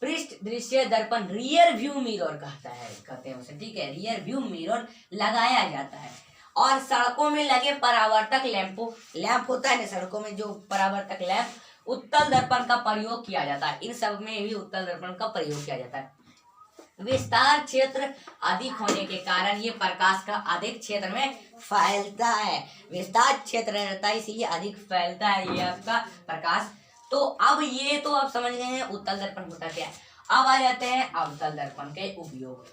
पृष्ठ दृश्य दर्पण रियर व्यू मिरर कहते हैं उसे, ठीक है, रियर व्यू मिरर लगाया जाता है। और सड़कों में लगे परावर्तक लैंप होता है ना, सड़कों में जो परावर्तक लैंप, उत्तल दर्पण का प्रयोग किया जाता है। इन सब में भी उत्तल दर्पण का प्रयोग किया जाता है। विस्तार क्षेत्र अधिक होने के कारण ये प्रकाश का अधिक क्षेत्र में फैलता है, विस्तार क्षेत्र रहता है इसीलिए अधिक फैलता है ये आपका प्रकाश। तो अब ये तो आप समझ गए हैं उत्तल दर्पण होता क्या है। अब आ जाते हैं अवतल दर्पण के उपयोग।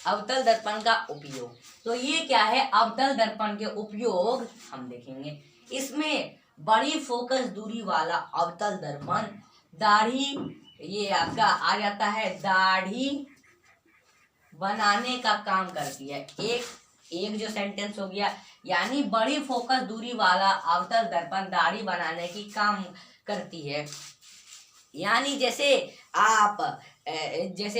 अवतल दर्पण का उपयोग, तो ये क्या है, अवतल दर्पण के उपयोग हम देखेंगे। इसमें बड़ी फोकस दूरी वाला अवतल दर्पण दाढ़ी, ये आपका आ जाता है, दाढ़ी बनाने का काम करती है। एक जो सेंटेंस हो गया, यानी बड़ी फोकस दूरी वाला अवतल दर्पण दाढ़ी बनाने की काम करती है। यानी जैसे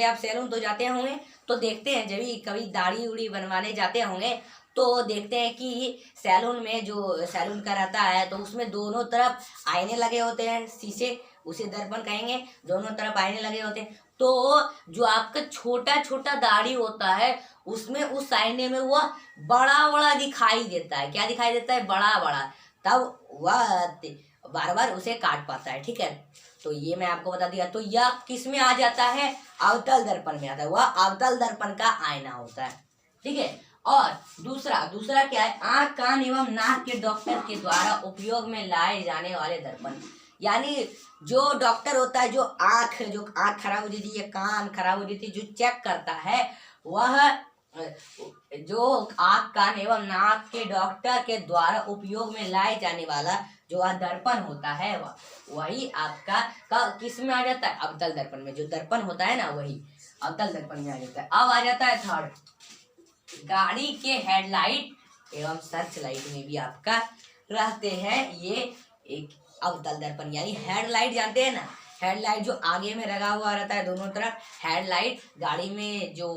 आप सैलून तो जाते होंगे तो देखते हैं, जब भी कभी दाढ़ी उड़ी बनवाने जाते होंगे तो देखते हैं कि सैलून में जो सैलून का रहता है तो उसमें दोनों तरफ आईने लगे होते हैं, शीशे, उसे दर्पण कहेंगे, दोनों तरफ आईने लगे होते हैं। तो जो आपका छोटा छोटा दाढ़ी होता है उसमें उस आईने में वह बड़ा बड़ा दिखाई देता है। क्या दिखाई देता है, बड़ा बड़ा, तब वह बार बार उसे काट पाता है, ठीक है। तो ये मैं आपको बता दिया। तो यह किस में आ जाता है, अवतल दर्पण में आता है, वह अवतल दर्पण का आईना होता है, ठीक है। और दूसरा क्या है, आंख, कान एवं नाक के डॉक्टर के द्वारा उपयोग में लाए जाने वाले दर्पण। यानी जो डॉक्टर होता है, जो आंख खराब हो जाती है, कान खराब हो जाती है, जो चेक करता है, वह जो आंख, कान एवं नाक के डॉक्टर के द्वारा उपयोग में लाए जाने वाला जो दर्पण होता है, वही आपका किस में आ जाता है, अवतल दर्पण में। जो दर्पण होता है ना, वही अवतल दर्पण में आ जाता है। अब आ जाता है थर्ड, गाड़ी के हेडलाइट एवं सर्च लाइट में भी आपका रहते हैं ये एक अवतल दर्पण। यानी हेडलाइट जानते हैं ना, हेडलाइट जो आगे में लगा हुआ रहता है दोनों तरफ, हेडलाइट गाड़ी में, जो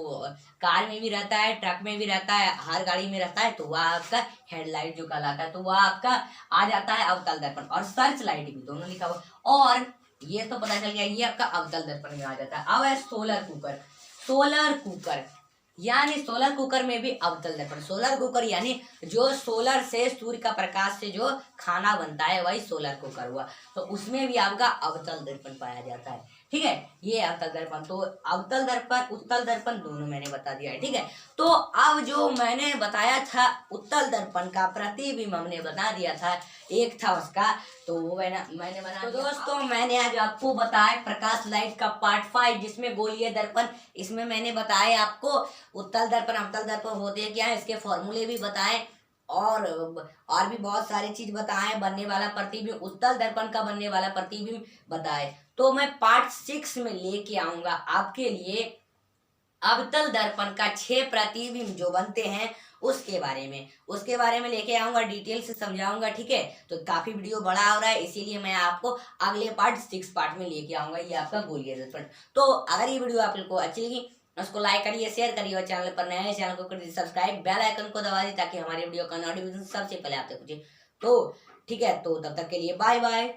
कार में भी रहता है, ट्रक में भी रहता है, हर गाड़ी में रहता है, तो वह आपका हेडलाइट जो कहलाता है, तो वह आपका आ जाता है अवतल दर्पण। और सर्च लाइट भी दोनों लिखा हुआ। और ये तो पता चल गया, ये आपका अवतल दर्पण में आ जाता है। अब है सोलर कुकर, यानी सोलर कुकर में भी अवतल दर्पण। सोलर कुकर यानी जो सोलर से, सूर्य का प्रकाश से जो खाना बनता है, वही सोलर कुकर हुआ, तो उसमें भी आपका अवतल दर्पण पाया जाता है, ठीक है, ये अवतल दर्पण। तो अवतल दर्पण उत्तल दर्पण दोनों मैंने बता दिया है। ठीक है, तो अब जो मैंने बताया था उत्तल दर्पण का प्रतिबिंब हमने बना दिया था, एक था उसका, तो वो मैंने बना तो दोस्तों मैंने आज आपको बताया प्रकाश लाइट का पार्ट 5, जिसमें गोलीय दर्पण, इसमें मैंने बताया आपको उत्तल दर्पण अवतल दर्पण होते क्या है, इसके फॉर्मूले भी बताए और भी बहुत सारी चीज बताए, बनने वाला प्रतिबिंब, उत्तल दर्पण का बनने वाला प्रतिबिंब बताए। तो मैं पार्ट 6 में लेके आऊंगा आपके लिए अवतल दर्पण का 6 प्रतिबिंब जो बनते हैं उसके बारे में लेके आऊंगा, डिटेल से समझाऊंगा। ठीक है, तो काफी वीडियो बड़ा हो रहा है, इसीलिए मैं आपको अगले पार्ट 6 पार्ट में लेके आऊंगा, ये आपका गोलीय दर्पण। तो अगर ये वीडियो आप लोग को अच्छी लगी उसको लाइक करिए, शेयर करिए, और चैनल पर नए हैं चैनल को करिए सब्सक्राइब, बेल आइकन को दबा दीजिए ताकि हमारी वीडियो का नोटिफिकेशन सबसे पहले आप तक पहुंचे। तो ठीक है, तो तब तक के लिए बाय बाय।